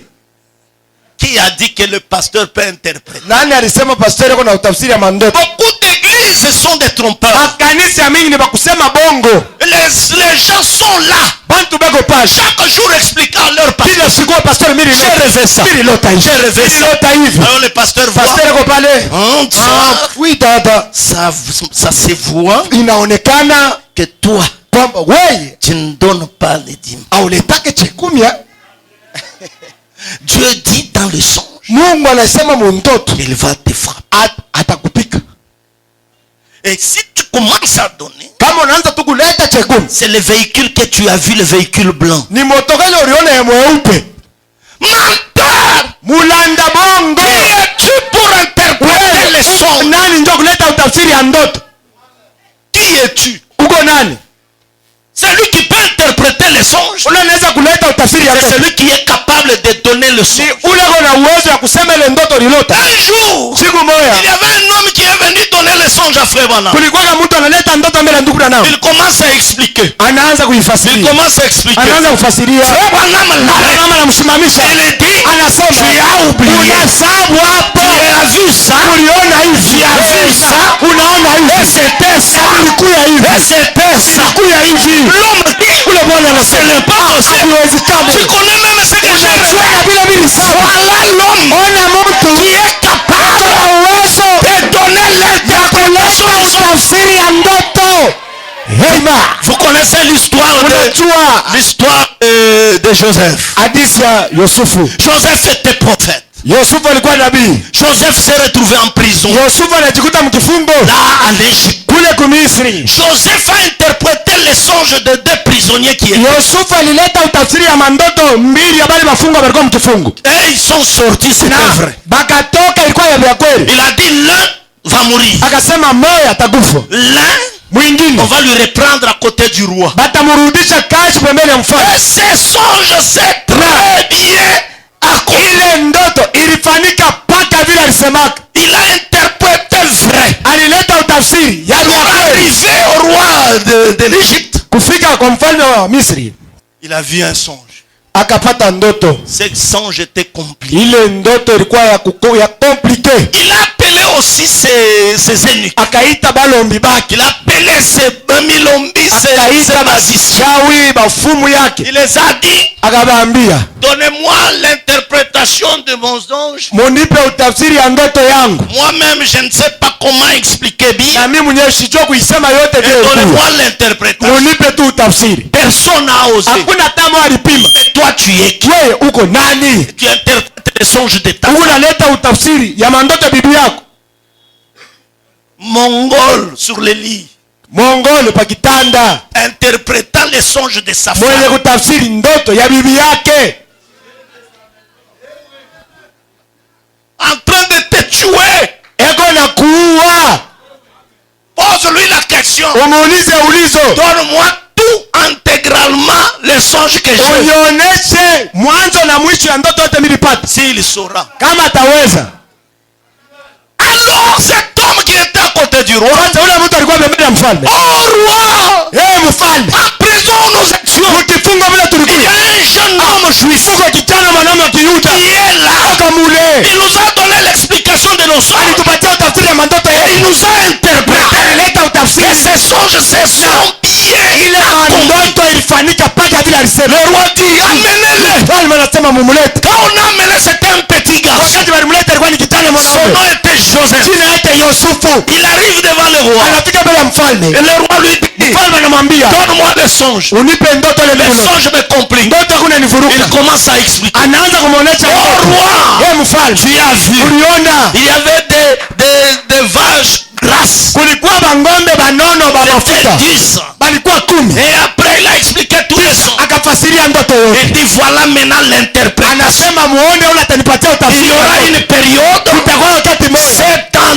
Qui a dit que le pasteur peut interpréter? Nani alisema pastor yuko na utafsiri ya mandoto? Beaucoup d'églises sont des trompeurs. Makanisa mingi ni bakusema bongo. Les gens sont là. Bantu beko pale. Chaque jour expliquant leur pasteur. Kila siku pastor mimi J'ai rêvé ça. Mimi lota hivi. J'ai rêvé ça. Lota hivi. Alors le pasteur voit. Pastor yuko pale. Hein, Oui dada. ça se voit Inaonekana que toi, kwamba wewe tu ne donnes pas les dîmes. auletake chikumia. Dieu dit dans le songe, Mungu anasema mundoto il va te frapper. atakupika. Et si tu commences à donner, Kama unaanza tu kuleta chekumi, c'est le véhicule que tu as vu, le véhicule blanc. ni motokele uliona ya mweupe. Menteur! Mulanda bongo. Qui es-tu pour interpréter ya ndoto. Qui es-tu? Uko nani? Celui qui peut interpréter les songes, Ule anaweza kuleta utafsiri ya c'est ndoto. celui qui est capable de donner le songe. Ule kuna uwezo ya kusema ile ndoto lilota. Un jour, Siku il moja y avait un homme qui est venu donner le songe à Frère Branham. kulikuwa na mtu analeta ndoto mbele ya ndugu Branham. Il commence à expliquer. Anaanza Il kuifasiria. commence à expliquer. Anaanza kufasiria. Frère Branham l'arrête. Branham anamsimamisha. Il dit, Anasema, tu as oublié. unasabu hapo. Tu as vu ça. Uliona hivi. Tu as vu ça. Unaona hivi. Et c'était ça. Ilikuwa hivi. Et c'était ça. Ilikuwa hivi. L'homme dit, Ule bwana ce anasema, n'est pas possible. haiwezekani. Tu connais même ce que j'ai Unajua fait. na vile vile sawa. Voilà l'homme Ona mtu qui est capable uwezo de donner l'interprétation kuleta du songe. utafsiri ya ndoto. Hema. Vous connaissez l'histoire Unajua de Joseph. hadithi ya Yusufu. Joseph était prophète. Yusufu alikuwa nabii. Joseph s'est retrouvé en prison. Yusufu anajikuta mkifungo Là, en Égypte. kule kumisri. Joseph a interprété les songes de deux prisonniers qui étaient. Yusufu alileta utafsiri ya mandoto mbili ya bali mafungwa walikuwa mkifungo. Et ils sont sortis, c'était vrai. Bakatoka ilikuwa ya kweli. Il a dit l'un va mourir. Akasema moja atakufa. L'un, Mwingine on va lui reprendre à côté du roi. batamrudisha kazi pembeni ya mfalme. Et ces songes, c'est très bien accompli. Ile ndoto ilifanyika paka vile alisemaka. Il a interprété vrai. Alileta utafsiri ya Pour kweli. arriver au roi de l'Égypte, Kufika kwa mfalme wa Misri il a vu un songe. akapata ndoto. Ce songe était compliqué. Ile ndoto ilikuwa ya komplike. Il a appelé aussi ses eunuques. Akaita balombi baki. Il a appelé ses bamilombi, ses Akaita magiciens. bashawi bafumu yake. Il les a dit, Akabaambia, donnez-moi l'interprétation de mon songe. munipe utafsiri ya ndoto yangu. Moi-même, je ne sais pas comment expliquer bien. Na mimi mwenyewe sijui kuisema yote Mais vile. donnez-moi l'interprétation. Munipe tu utafsiri. Personne n'a osé. Hakuna tamu alipima. Mais toi, tu es qui? Wewe uko nani? Tu interprètes les songes de ta femme. Unaleta utafsiri ya mandoto bibi yako. Mongol sur le lit. Mongole pa kitanda. Interprétant les songes de sa Mwenye femme. kutafsiri ndoto ya bibi yake. En train de te tuer. Eko na kuua. Pose-lui la question. Umuulize ulizo. Donne-moi tout intégralement les songes que j'ai. Unioneshe mwanzo na mwisho ya ndoto yote nilipata. S'il saura. Kama ataweza. Alors cet homme qui était à côté du roi. Kwanza ule mtu alikuwa pembeni ya mfalme. Oh roi! Mfalme. En prison nous étions. Ukifunga vile Il y tulikuwa. a un jeune homme juif Uko kijana mwanaume wa Kiyuda. qui est là. Akamule. Il nous a donné l'explication de nos songes. Alitupatia utafsiri ya mandoto Et il yetu. nous a interprété. Alileta Que utafsiri. ces songes se sont bien Ile accomplis. mandoto ilifanyika paka vile alisema. Le roi dit, amenez-le. Mfalme anasema mumulete. Quand on a amené, c'était un petit garçon. Wakati walimleta alikuwa ni kijana Son mwanaume. nom était Joseph. Jina yake Yusufu. Il arrive devant le roi. Anafika mbele ya mfalme. Et le roi lui dit, Mfalme anamwambia, donne-moi des songes. unipe ndoto ile Les ndoto. songes me compliquent. Ndoto kuna Il nivuruka. commence à expliquer. Anaanza kumuonesha Oh ndoto. roi, Mfalme, tu as vu. uliona Il y avait des vaches grasses. kulikuwa bangombe banono ba C'était mafuta. 10. Balikuwa 10. Et après, il a expliqué tous les sons. Akafasiria ndoto Il yote. dit, voilà maintenant l'interprétation. Anasema muone ule atanipatia Il utafsiri. y aura une période, Kutakuwa wakati mmoja. 7 ans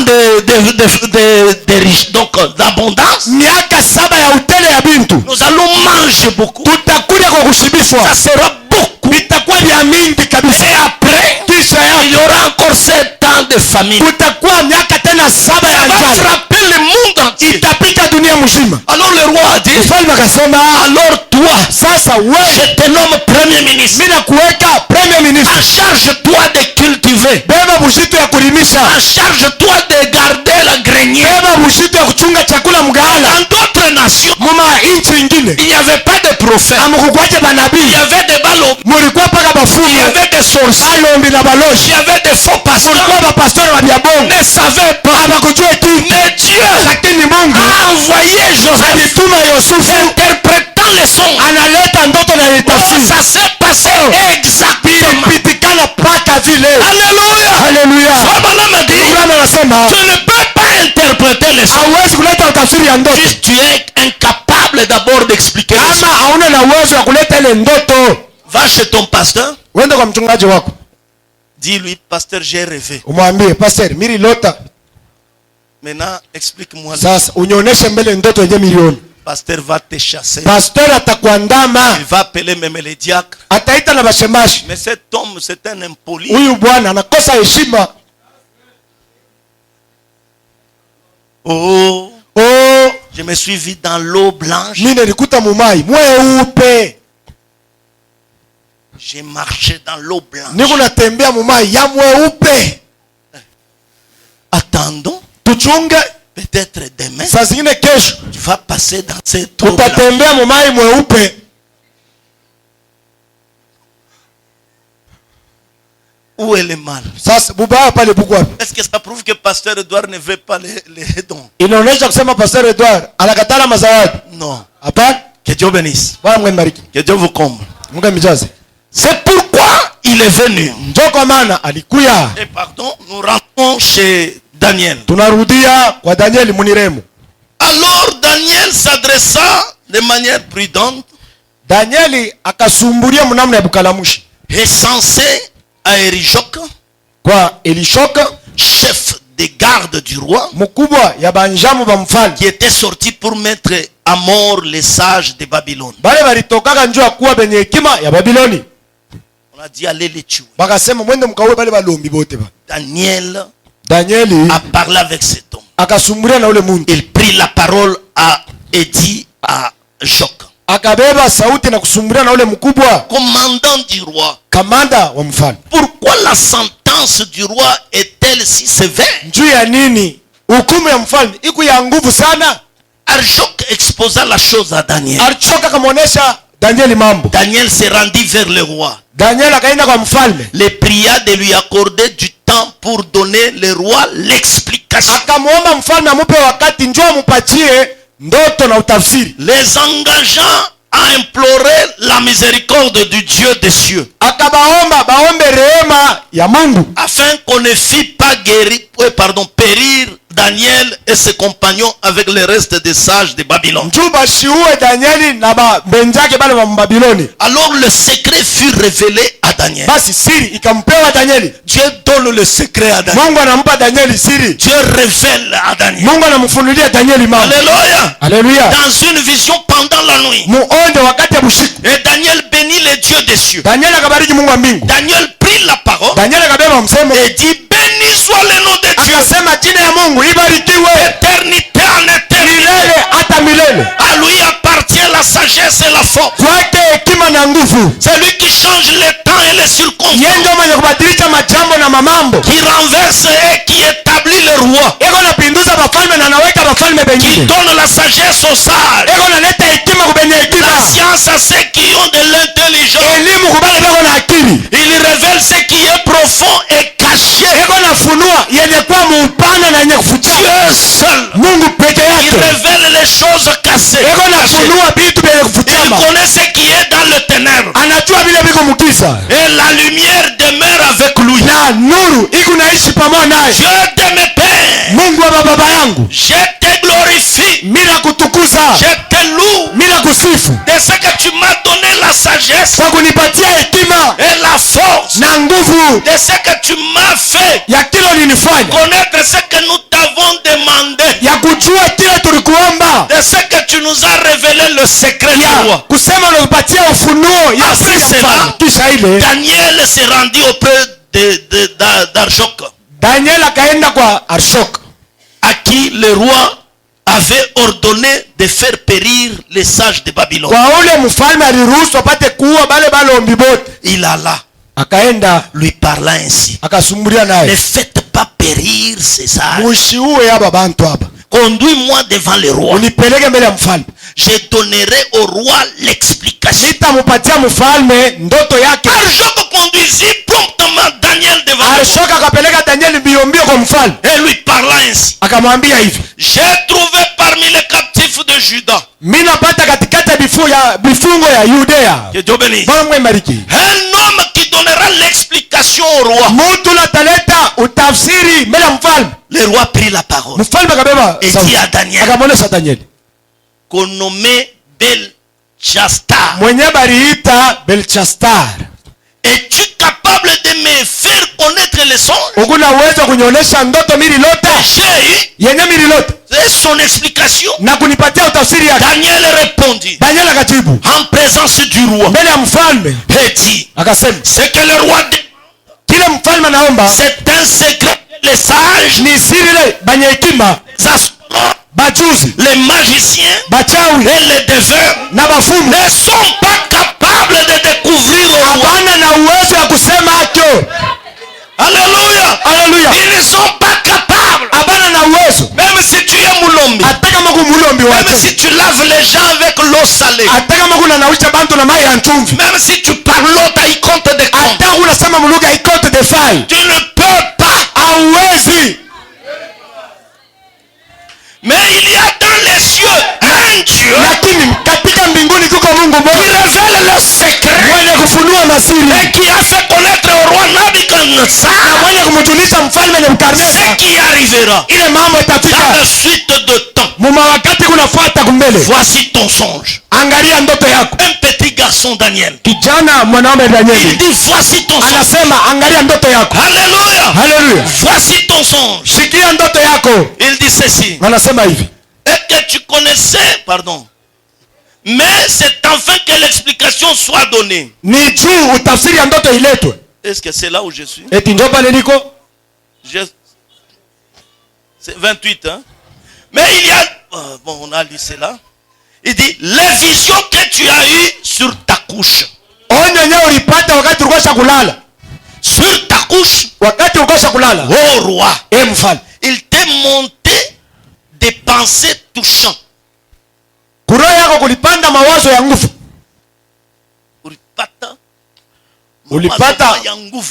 de riche, donc d'abondance. Miaka 7 ya utele ya bintu. Nous allons manger beaucoup. Tutakuja kwa kushibishwa. Ça sera beaucoup. Vitakuwa vya mingi kabisa. Et après, Kisha il y aura encore 7 ans de famine. kutakuwa miaka tena 7 ya Ça va njaa. frapper le monde entier. Itapita dunia mzima. Alors le roi a dit, Mfalme akasema, alors toi, sasa wewe je te nomme premier ministre. mimi nakuweka premier ministre. En charge-toi de cultiver. Beba bushito ya kulimisha. En charge-toi de garder la grenier. Beba bushito ya kuchunga chakula mgahala. Dans d'autres nations, Muma inchi ingine. il n'y avait pas de prophètes. Amukukwaje Il banabii. y avait des ballons. Mulikuwa paka Il y bafumu. avait des sorciers. Balombi na Il baloshi. y avait des faux pasteurs. Mulikuwa bapastori wa biabongo. Ne savaient pas. Abakujua kitu. Mais Dieu Lakini Mungu a envoyé Joseph alituma Yusufu. interprétant les sons. Analeta ndoto na Oh, litafsiri. ça s'est passé exactement. Pitikana paka vile. Alléluia. Haleluya. Abraham a dit, Abraham anasema tu ne peux pas interpréter les sons. hauwezi kuleta utafsiri ya ndoto Si tu es incapable d'abord d'expliquer les kama sons. hauna na uwezo wa kuleta ile ndoto. Va chez ton pasteur. Uende kwa mchungaji wako. Dis-lui, pasteur, j'ai rêvé. Umwambie, pastor, mimi lota Maintenant, explique-moi. Sasa unyoneshe mbele ndoto yenye milioni. Pasteur va te chasser. Pasteur atakuandama. Il va appeler même les diacres. Ataita na bashemashi. Mais cet homme, c'est un impoli. Huyu bwana anakosa heshima. Oh, Oh, je me suis vu dans l'eau blanche. mimi nilikuta mumai mweupe. J'ai marché dans l'eau blanche. Niko natembea mumai ya mweupe. Attendons. Tuchunge Peut-être demain, saa zingine kesho tu vas passer dans cette eau blanche. utatembea mumai mweupe. Où est le mal? Sasa bubaya pale buku wapi? Est-ce que ça prouve que Pasteur Edouard ne veut pas les dons? Inaonyesha kusema Pastor Edward anakatala mazawadi? Non. Hapana. Que Dieu bénisse. Bwana Mungu ambariki. Que Dieu vous comble. Mungu amjaze. C'est pourquoi il est venu. Ndio kwa maana alikuya. Et pardon, nous rentrons chez Daniel. Tunarudia kwa Danieli Muniremu. Alors Daniel s'adressa de manière prudente Danieli akasumbulia mnamna ya bukalamushi et sensé à Erijoc, kwa Elishoka, chef des gardes du roi, mkubwa ya banjamu ba mfalme. qui était sorti pour mettre à mort les sages de Babylone. Bale balitokaka njoo kuwa benye hekima ya Babiloni. On a dit allez les tuer. Bakasema mwende mkaue bale balombi bote ba. Daniel Danieli a parlé avec cet homme. akasumbulia na ule muntu. Il prit la parole et dit à Joc, Akabeba sauti na kusumbulia na ule mkubwa commandant du roi, kamanda wa mfalme. pourquoi la sentence du roi est-elle si sévère? Njuu ya nini hukumu ya mfalme iko ya nguvu sana? Arjoc exposa la chose à Daniel. Alichoka kamuonesha Danieli mambo. Daniel se rendit vers le roi. Daniel akaenda kwa mfalme. Le pria de lui accorder du temps pour donner le roi l'explication. Akamuomba mfalme amupe wakati njoo amupatie ndoto na utafsiri. Les engageant à implorer la miséricorde du Dieu des cieux, Akabaomba baombe rehema ya Mungu afin qu'on ne fît pas périr Daniel et ses compagnons avec le reste des sages de Babylone. njuu bashiue Danieli na benzake bale ba Babiloni. Alors le secret fut révélé à Daniel. Basi siri ikampewa Danieli. Dieu donne le secret à Daniel. Mungu anampa Danieli siri. Dieu révèle à Daniel. Mungu anamfunulia Danieli mambo. Alléluia. Haleluya. Dans une vision pendant la nuit. Muonde wakati ya bushiku. Et Daniel bénit les dieux des cieux. Danieli akabariki Mungu wa mbingu. Daniel prit la parole Danieli akabeba msemo et dit béni soit le nom de Dieu. akasema jina ya Mungu ibarikiwe Éternité en éternité. milele hata milele. À lui appartient la sagesse et la force. Kwake hekima na nguvu. C'est lui qui change les temps et les Yeye circonstances. ndio mwenye kubadilisha majambo na mamambo. Qui renverse et qui établit le roi. Eko napinduza bafalme na anaweka bafalme Qui bengine. donne la sagesse aux sages. Eko naleta hekima kubenye La hekima. science à ceux qui ont de l'intelligence. Elimu kubale beko na akili. Il révèle ce qui est profond et caché. Eko nafunua yenye kuwa muupana na yenye kufucha. Dieu seul. Mungu peke Il yake. révèle les choses cassées. Eko Cachées. nafunua vitu vyenye Il kufuchama. connaît ce qui est dans le ténèbre. Anajua vile viko mukiza. Et la lumière demeure avec lui. Na nuru iko naishi pamoja naye. Dieu de mes pères, Mungu wa baba yangu. je te glorifie. Mimi nakutukuza. Je te loue Mimi nakusifu. de ce que tu m'as donné la sagesse Kwa kunipatia hekima et la force. na nguvu De ce que tu m'as fait ya kile ulinifanya. connaître ce que nous t'avons demandé. Ya kujua kile tulikuomba. De ce que tu nous as révélé le secret du Ya roi. kusema unakupatia ufunuo ya Après siri cela, mfalme. Kisha ile Daniel se rendit auprès d'Arjoc, Daniel akaenda kwa Arshok à qui le roi avait ordonné de faire périr les sages de Babylone. kwa ule mfalme aliruhusu apate kuua bale balombi bote. Il alla, Akaenda lui parla ainsi. akasumbulia Ne naye, faites pas périr ces sages. mushiue hapa bantu hapa, Conduis-moi devant le roi. unipeleke mbele ya mfalme, Je donnerai au roi l'explication. nitamupatia mfalme ndoto yake. Arjoc conduisit promptement Daniel devant le roi Arshok akapeleka Danieli mbio mbio kwa mfalme, et lui parla ainsi. akamwambia hivi, J'ai trouvé parmi les captifs de Juda. mimi napata katikati ya vifungo ya Yudea. Que Dieu bénisse. Bwana Mungu ibariki. Un homme qui donnera l'explication au roi. Mtu nataleta utafsiri mbele ya mfalme. Le roi prit la parole Mfalme akabeba et sauti, dit à Daniel, akamwonyesha Danieli qu'on nommait Belchastar. mwenye baliita Belchastar. Es-tu capable de me faire connaître les songes? ukuna uwezo kunionyesha ndoto mili lote J'ai yenye mili lote eu son explication. na kunipatia utafsiri yake. Daniel répondit Daniel akajibu en présence du roi mbele ya mfalme et dit, akasema, ce que le roi dit, kile mfalme anaomba c'est un secret. Les sages, ni siri ile banye hekima, les astrologues, bajuzi, les magiciens bachawi et les déveurs na bafumu ne sont pas capables de découvrir le roi. hapana na uwezo ya kusema akyo. Alléluia. Haleluya, Ils ne sont pas capables. hapana na uwezo. Même si tu es Moulombi, Hata kama kumulombi même wake, si tu laves les gens avec l'eau salée, hata kama kuna nawisha bantu na mai ya chumvi, même si tu parles l'autre, il compte des comptes. hata unasema muluga ikote defai, Tu ne peux pas. hauwezi. Mais il y a dans les cieux un Dieu Lakini katika mbinguni kuko Mungu qui mmoja révèle le secret mwenye kufunua masiri et qui a fait connaître au roi Nabuchodonosor na mwenye kumjulisha mfalme Nebukadneza ce qui arrivera ile mambo dans itafika la suite de temps. muma wakati kunafuata kumbele. Voici ton songe. Angalia ndoto yako. Un petit garçon Daniel, Kijana mwanaume il Danieli dit voici ton songe. anasema angalia ndoto yako. Alléluia. Haleluya, Voici ton songe. shikia ndoto yako. Il dit ceci. Anasema hivi, Et que tu connaissais, pardon. Mais c'est enfin que l'explication soit donnée. ni juu utafsiri ya ndoto iletwe. Est-ce que c'est là où je suis? Eti ndio pale niko. C'est 28, hein? Mais il y a... bon, on a lu cela. Il dit, les visions que tu as eues sur ta couche. Onyo yenyewe ulipata wakati ulikuwa kulala. Sur ta couche, Wakati ulikuwa kulala. ô roi, Mfalme, il t'est monté des pensées touchantes. kuroho yako kulipanda mawazo ya nguvu. Ulipata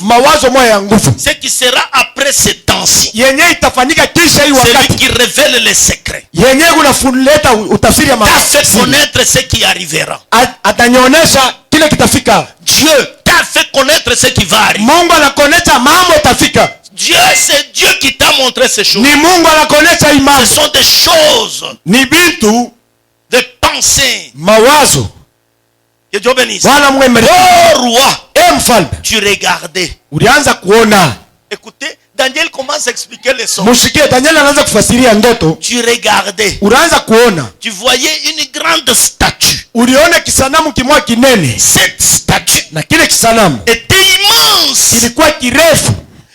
mawazo moja ya nguvu. Ce qui sera après ces temps-ci. Yenye itafanyika kisha hii Celui wakati. qui révèle les secrets. Yenye kunafuleta utafsiri ya T'a fait masiri. connaître ce qui arrivera. Atanyonyesha kile kitafika. Dieu t'a fait connaître ce qui va arriver. Mungu anakonesha mambo itafika. Dieu, c'est Dieu qui t'a montré ces choses. Ni Mungu anakonesha hii Ce mambo. sont des choses, Ni bitu des pensées. mawazo. Que Dieu bénisse. Bwana mwemere. Oh roi, Mfalme, tu regardais. ulianza kuona. Écoutez, Daniel commence à expliquer les sons. Mushikie, Daniel anaanza kufasiria ndoto. Tu regardais. Ulianza kuona. Tu voyais une grande statue. Uliona kisanamu kimoja kinene. Cette statue Na kile kisanamu était immense kilikuwa kirefu.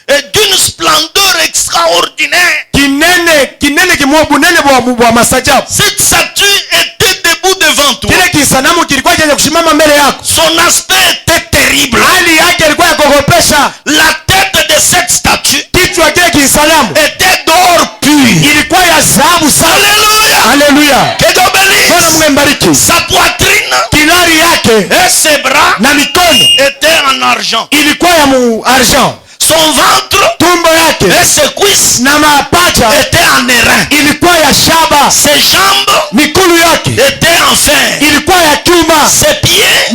et d'une splendeur extraordinaire. Kinene kimoja bunene bwa masajabu. Cette statue était debout devant toi. Kile kisanamu kilikuwa chenye kusimama mbele yako. Son aspect était terrible. Hali yake ilikuwa ya kuogopesha. La tête de cette statue Kichwa kile kisanamu était d'or pur. ilikuwa ya dhahabu sana. Alléluia. Haleluya. Que Dieu Bwana bénisse. Mungu ambariki. Sa poitrine Kilari yake et ses bras na mikono étaient en argent. ilikuwa ya mu argent. Son ventre Tumbo yake et ses cuisses na mapacha étaient en airain. ilikuwa ya shaba. Ses jambes Mikulu yake étaient en fer. ilikuwa ya chuma. Ses pieds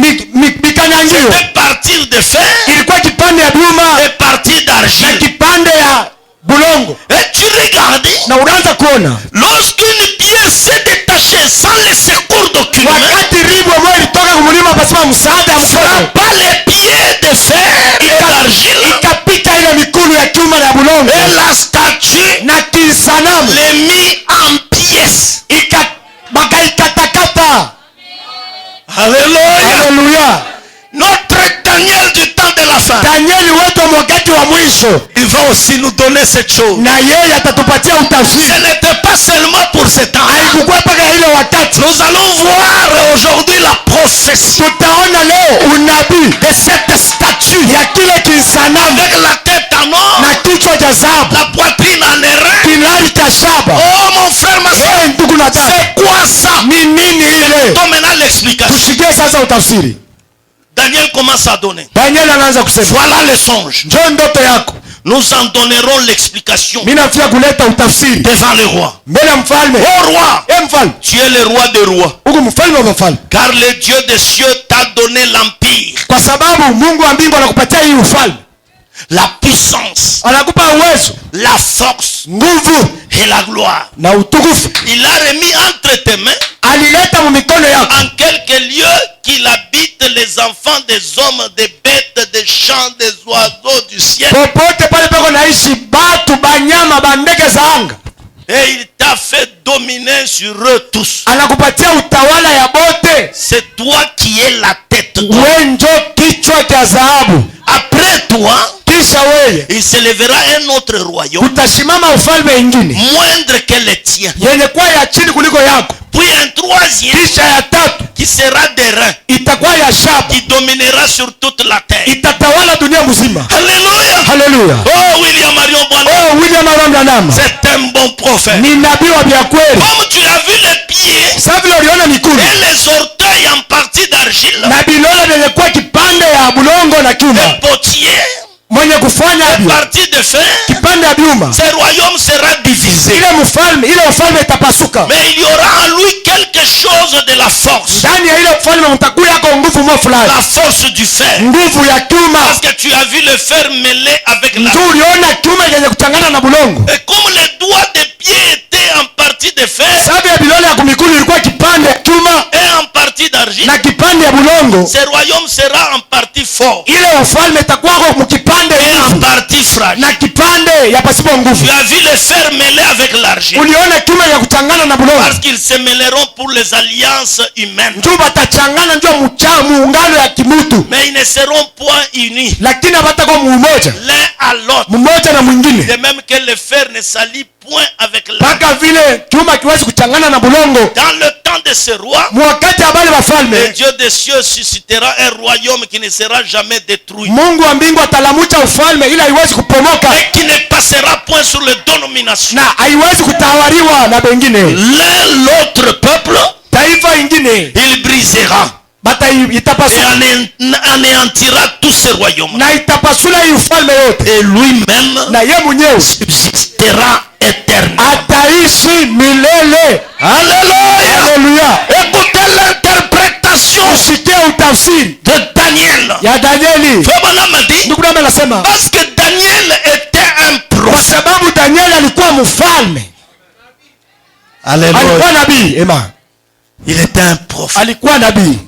Mikanyangio étaient parties de fer ilikuwa kipande ya byuma et parties na d'argile. kipande ya bulongo. Et tu regardais, Na unaanza kuona lorsqu'une pièce s'est détachée sans le secours d'aucune main, wakati ribu ambayo ilitoka kumulima pasipo msaada ya mkono pas les pieds de fer et d'argile, ikapita ile mikulu ya chuma na ya bulongo et la statue na kisanamu les mit en pièces. bakaikatakata. Alléluia. Haleluya. Notre Daniel du temps de la fin, Danieli wetu wa wakati wa mwisho il va aussi nous donner cette chose. na yeye atatupatia Ce utafsiri. n'était pas seulement pour ce temps. Haikukuwa mpaka ile wakati. Nous allons voir aujourd'hui la prophétie Tutaona leo unabii de cette statue ya kile kisanamu avec la tête en or, na kichwa cha dhahabu, la poitrine en airain. kilari cha shaba. Oh mon frère, ma soeur, Wewe ndugu na dada, c'est quoi ça? ni nini ile? Donc maintenant l'explication. Tushikie sasa utafsiri. Daniel commence à donner. Daniel anaanza kusema, Voilà le songe. njoo ndoto yako. Nous en donnerons l'explication Mimi nafia kuleta utafsiri devant le roi. mbele ya mfalme. Oh roi, Mfalme, tu es le roi des rois. huku mfalme wa mfalme, Car le Dieu des cieux t'a donné l'empire, kwa sababu Mungu wa mbingu anakupatia hii ufalme, la puissance, anakupa uwezo, la force nguvu et la gloire. na utukufu. Il a remis entre tes mains alileta mu mikono yako. En quelques lieux qu'il habite les enfants des hommes, des bêtes, des champs, des oiseaux du ciel. Popote pale pako naishi batu, banyama, bandege za anga. Et il t'a fait dominer sur eux tous. Anakupatia utawala ya bote. C'est toi qui es la tête. Wenjo kichwa cha dhahabu. Après toi, Kisha weye il se lèvera un autre royaume, utashimama ufalme ingine moindre que le tien. yenye kuwa ya chini kuliko yako. Puis un troisième Kisha ya tatu qui sera d'airain, itakuwa ya shaba, qui dominera sur toute la terre. itatawala dunia mzima. Alléluia. Haleluya. Oh William Marion Boana, Oh, William Arondanama c'est un bon prophète. ni nabii wa vya kweli. Comme tu as vu les pieds Sasa vile uliona mikono et les orteils en partie d'argile, na bilolo vyenye kuwa kipande ya bulongo na les chuma, potiers mwenye kufanya en hivyo partie de fer, kipande ya byuma, ce royaume sera divisé. ile ufalme itapasuka. Mais il y aura en lui quelque chose de la force. Ndani ya ile ufalme mtakuwa yako nguvu mo fulani, La force du fer. nguvu ya chuma. Parce que tu as vu le fer mêlé avec la... Ndio uliona chuma yenye kuchangana na bulongo. Et comme les doigts des pieds étaient en partie de fer Sababu ya bilolo ya kumikulu ilikuwa kipande ya chuma et en partie d'argile, na kipande ya bulongo, ce royaume sera en partie fort ile ufalme itakuwa mu kipande et en nguvu partie fragile. na kipande ya pasipo nguvu. Tu as vu le fer mêlé avec l'argile. Uliona chuma ya kuchangana na bulongo. Parce qu'ils se mêleront pour les alliances humaines. Ndio batachangana, ndio muungano ya kimutu, Mais ils ne seront point unis lakini abatakuwa muumoja l'un à l'autre. mmoja na mwingine. De même que le fer ne s'allie point avec l'argile. Mpaka vile chuma kiwezi kuchangana na bulongo. Dans le temps de ce roi, Mwakati ya bale le bafalme, Dieu des cieux suscitera un royaume qui ne sera jamais détruit Mungu wa mbingu atalamucha ufalme ila haiwezi kupomoka et qui ne passera point sur les dominations. na haiwezi kutawaliwa na bengine. L'un l'autre peuple, Taifa ingine il brisera bata et itapasula anéantira tous ces royaumes. na itapasula hii ufalme yote, Et lui-même na ye mwenyewe subsistera éternellement. ataishi milele. Alléluia. Haleluya. Écoutez l'interprétation Usikie utafsiri de Daniel. ya Danieli. Frère Branham a dit, Ndugu nami anasema parce que Daniel était un kwa prophète. sababu Danieli alikuwa mfalme, alikuwa nabii. Ema, Il était un prophète. alikuwa nabii.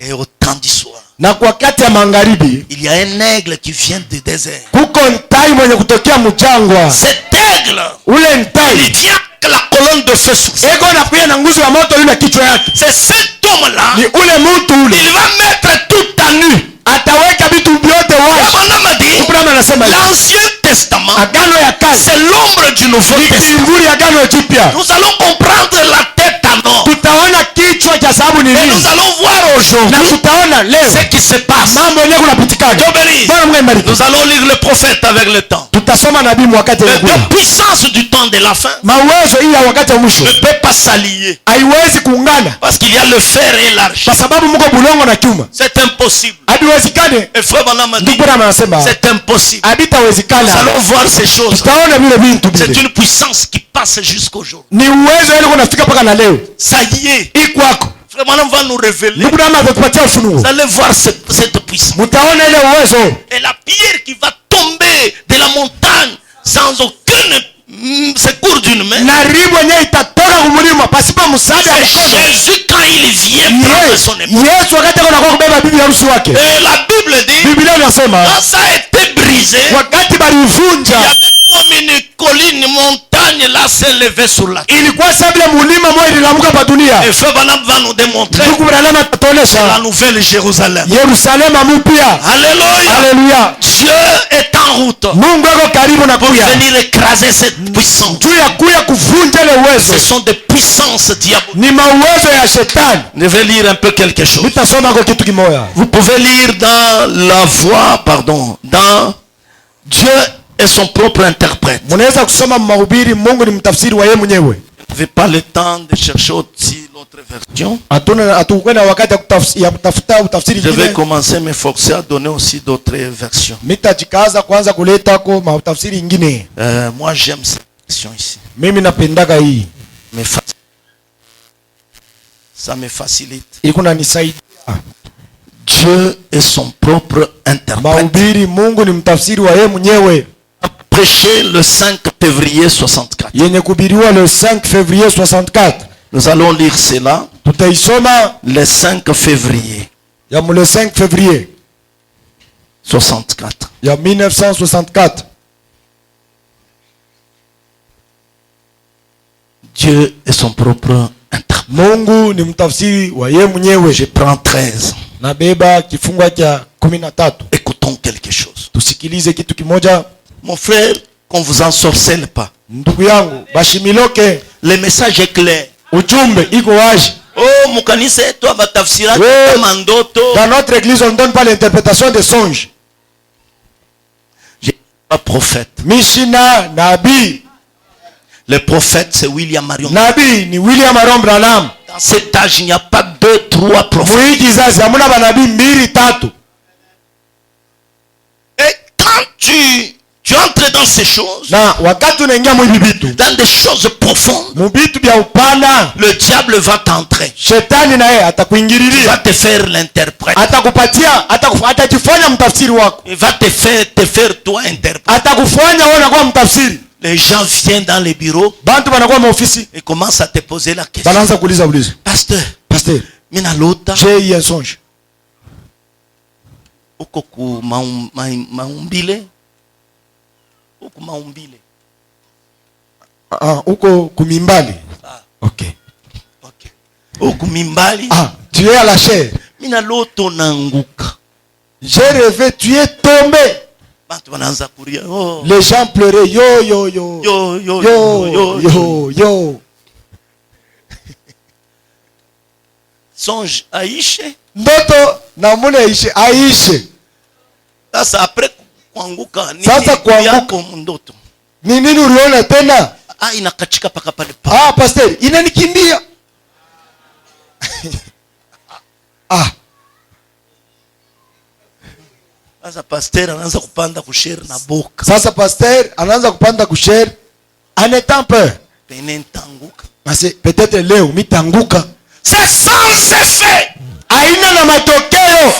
Et au temps du soir, Na kwa kati ya magharibi il y a un aigle qui vient du désert. kuko ntai mwenye kutokea mjangwa. Cet aigle, Ule il ntai vient avec la colonne de feu sur ça. eko nakuya na nguzo ya moto yule kichwa yake. C'est cet homme-là, Ni ule mtu ule il va mettre tout à nu. ataweka vitu vyote wazi. Branham a dit, Abraham anasema hivi, l'Ancien Testament, agano ya kale c'est l'ombre du Nouveau ni Testament. kimvuli ya agano jipya. Nous allons comprendre la tête à nord. Tutaona kichwa cha sababu ni Et nini, nous allons voir na aujourd'hui tutaona leo ce qui se passe. mambo yenyewe kunapitikana. Dieu bénisse. Bwana Mungu abariki. Nous allons lire le prophète avec le temps. Tutasoma nabii wakati wa Les kula. deux puissances du temps de la fin Mawezo hii ya wakati wa mwisho ne peut pas s'allier. haiwezi kuungana Parce qu'il y a le fer et l'argile. kwa sababu mko bulongo na chuma. C'est impossible. Habiwezekane. Et frère Branham a dit, Ndugu Branham anasema c'est impossible. Nous habitawezekana. allons voir ces choses. Tutaona vile vitu C'est vile. une puissance qui passe jusqu'aujourd'hui. Ni uwezo ile kunafika mpaka na leo. Ça y est. Iko kwako. Frère Branham va nous révéler. Ndugu Branham atakupatia ufunuo. Vous allez voir cette puissance. Mtaona ile uwezo. Et la pierre qui va tomber de la montagne sans aucun secours d'une main. Na ribu yenyewe itatoka kumulima pasipo msaada wa C'est mkono. Jésus quand il vient prendre son épouse. Yesu wakati anakuwa kubeba bibi harusi wake. Et la Bible dit, Biblia inasema quand ça a été brisé, wakati il y balivunja avait comme une colline, une montagne là s'est levée sur la terre. ilikuwa sababu ya mulima moja ililamuka pa dunia. Et Frère Branham va nous démontrer Ndugu Branham la atatuonesha nouvelle Jérusalem. Yerusalema mpya. Alléluia. Haleluya. Dieu est en route Mungu ako karibu na pour kuya. venir écraser cette puissance. Juu ya kuya kuvunja ile uwezo. Ce sont des puissances diaboliques. Ni mauwezo ya shetani. Je vais lire un peu quelque chose. Nitasoma kwa kitu kimoja. Vous pouvez lire dans la voix, dans Dieu est son propre interprète. Mnaweza kusoma mahubiri, Mungu ni mtafsiri wa yeye mwenyewe. Je n'avais pas le temps de chercher aussi l'autre version. Hatukwenda wakati ya kutafuta utafsiri Je vais mwingine. commencer à me forcer à donner aussi d'autres versions. Mitajikaza kwanza kuleta kwa mautafsiri ingine. Moi j'aime cette version ici. Mimi napendaka hii. Ça me facilite. Iko nanisaidia. Dieu est son propre interprète. Mahubiri, Mungu ni mtafsiri wa yeye mwenyewe. Prêché le 5 février 64. yenye kubiriwa le 5 février 64. Nous allons lire cela Tutaisoma le 5 février ya le 5 février 64. ya 1964. Dieu est son propre interprète. Mungu ni mtafsiri wa yeye mwenyewe. Je prends 13. Nabeba kifungu cha 13. Écoutons quelque chose. Tusikilize kitu kimoja. Mon frère, qu'on vous ensorcelle pas. Ndugu yangu, bashimiloke. Le message est clair. Ujumbe iko wazi. Oh, mukanisa yetu abatafsira Oui. kama ndoto. Dans notre église, on ne donne pas l'interprétation des songes. Je suis pas prophète. Mishina nabii. Le prophète, c'est William Marion. Nabii ni William Aron Branham. Dans cet âge, il n'y a pas 2, 3 prophètes. Mwi kizazi hamuna banabii 2, 3. Et quand tu entres dans ces choses, Na wakati unaingia mwi bibitu, dans des choses profondes, mubitu bya upana, le diable va t'entrer. shetani na yeye Il va atakuingililia. te faire l'interprète. Atakupatia, atakufanya mtafsiri wako. Il va te faire toi interprète. Atakufanya wewe unakuwa mtafsiri. Les gens viennent dans les bureaux Bantu banakuwa maofisi, et commencent à te poser la question. banaanza kuuliza ulizo. Pasteur, Pasteur, mina lota j'ai eu un songe. uko ku maumbile. Uko maumbile. Uko kumimbali. Okay. Okay. Uko mimbali. Tu es à la chair. Mina loto nanguka. J'ai rêvé, tu es tombé. Bantu wanaanza kulia. Oh. Les gens pleuraient. Yo, yo, yo. Yo, yo, Yo, yo, yo, yo. Songe aishe. Ndoto na mune ishe. Aishe. Sasa après kuanguka nini? Sasa kuanguka. Yako ndoto. Ni nini uliona tena? Inakachika paka pale pale. Pastor, inanikimbia. Sasa pasteur anaanza kupanda kushare na boka. Sasa pasteur anaanza kupanda kushare. En étant peur. Pene ntanguka. Parce peut-être leo mitanguka. C'est sans effet. Aina na matokeo.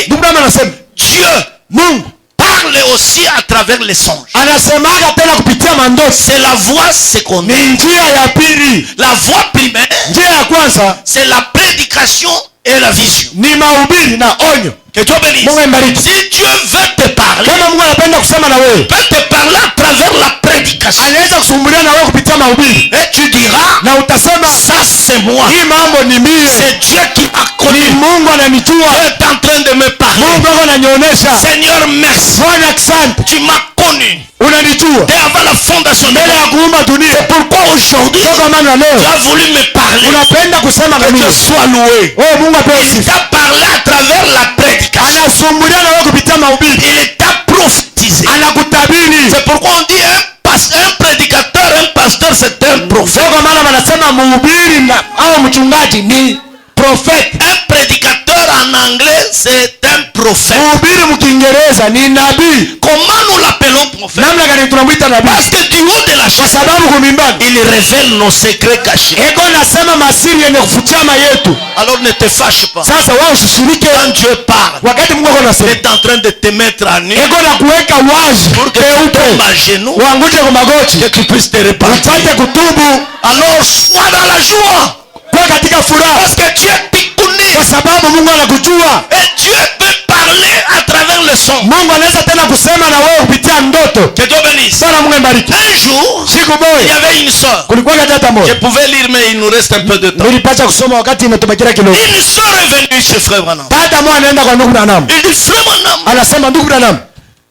Ndugu anasema Dieu, Mungu parle aussi à travers les songes. anasemaga tena kupitia mandoto. C'est la voie secondaire. Ni njia ya pili. La voie primaire, Njia ya kwanza c'est la prédication et la vision. ni mahubiri na onyo. Que Dieu bénisse. Mungu ambariki. Si Dieu veut te parler, Kama Mungu anapenda kusema na wewe, il peut te parler à travers la prédication. anaweza kusumbulia na wewe kupitia mahubiri. Et tu diras, Na utasema ça c'est moi. hii mambo ni mie. C'est Dieu qui m'a Ni connu. Mungu ananijua. Dieu est en train de me parler. Mungu ananionyesha. Seigneur, merci. Bwana asante. Tu m'as connu. Unanijua. Dès avant la fondation de Mbele ya kuumba dunia. Pourquoi aujourd'hui Toka maana tu leo as voulu me parler? unapenda kusema na Que mimi. Dieu soit loué. Oh, Mungu apewe Il sifa. t'a parlé à travers la prédication. Anasumbulia na wewe kupitia mahubiri. Il t'a prophétisé. Anakutabiri. C'est pourquoi on dit un prédicateur, un pasteur, c'est un prophète. Toka maana wanasema mhubiri na au mchungaji ni prophète. Un prédicateur en anglais, c'est un prophète. Mhubiri mkiingereza ni nabii. Comment nous l'appelons prophète? Namna gani tunamwita nabii? Parce que du haut de la Kwa chaise, sababu kumimbani il révèle nos secrets cachés. eko nasema masiri yenye kufuchama yetu. Alors ne te fâche pas. Sasa wao usishirike Quand Dieu parle, wakati Mungu il anasema. est en train de te mettre à nu Eko na kuweka wazi pour que tu tombes à genoux, uangushe kwa magoti que tu puisses te repentir. upate kutubu Alors sois dans la joie. kwa katika furaha, Parce que Dieu t'écoute. kwa sababu Mungu anakujua. Et Dieu peut parler à travers le son. Mungu anaweza tena kusema na wewe kupitia ndoto. Que Dieu bénisse. Sana Mungu ambariki. Un jour, Siku il y moja avait une soeur. kulikuwa dada Je moja. pouvais lire, mais il nous reste un peu de temps. Nilipata kusoma wakati imetubakia kidogo. Une soeur est venue chez Frère Branham. Dada moja anaenda kwa ndugu Branham. Il dit, Frère Branham, Anasema ndugu Branham,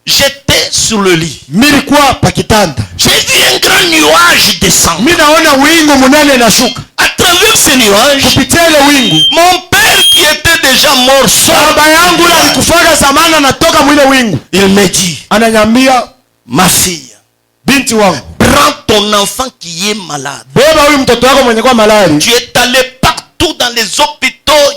j'étais sur le lit. nilikuwa pa kitanda. J'ai vu un grand nuage descendre. Mimi naona wingu munene inashuka. À travers ce nuage, Kupitia ile wingu, mon père qui était déjà mort sort. baba yangu yule alikufaga zamani anatoka mwile wingu. Il me dit, Ananyambia, ma fille, binti wangu, prends ton enfant qui est malade. beba huyu mtoto wako mwenye kwa malari. Tu es allé partout dans les hôpitaux.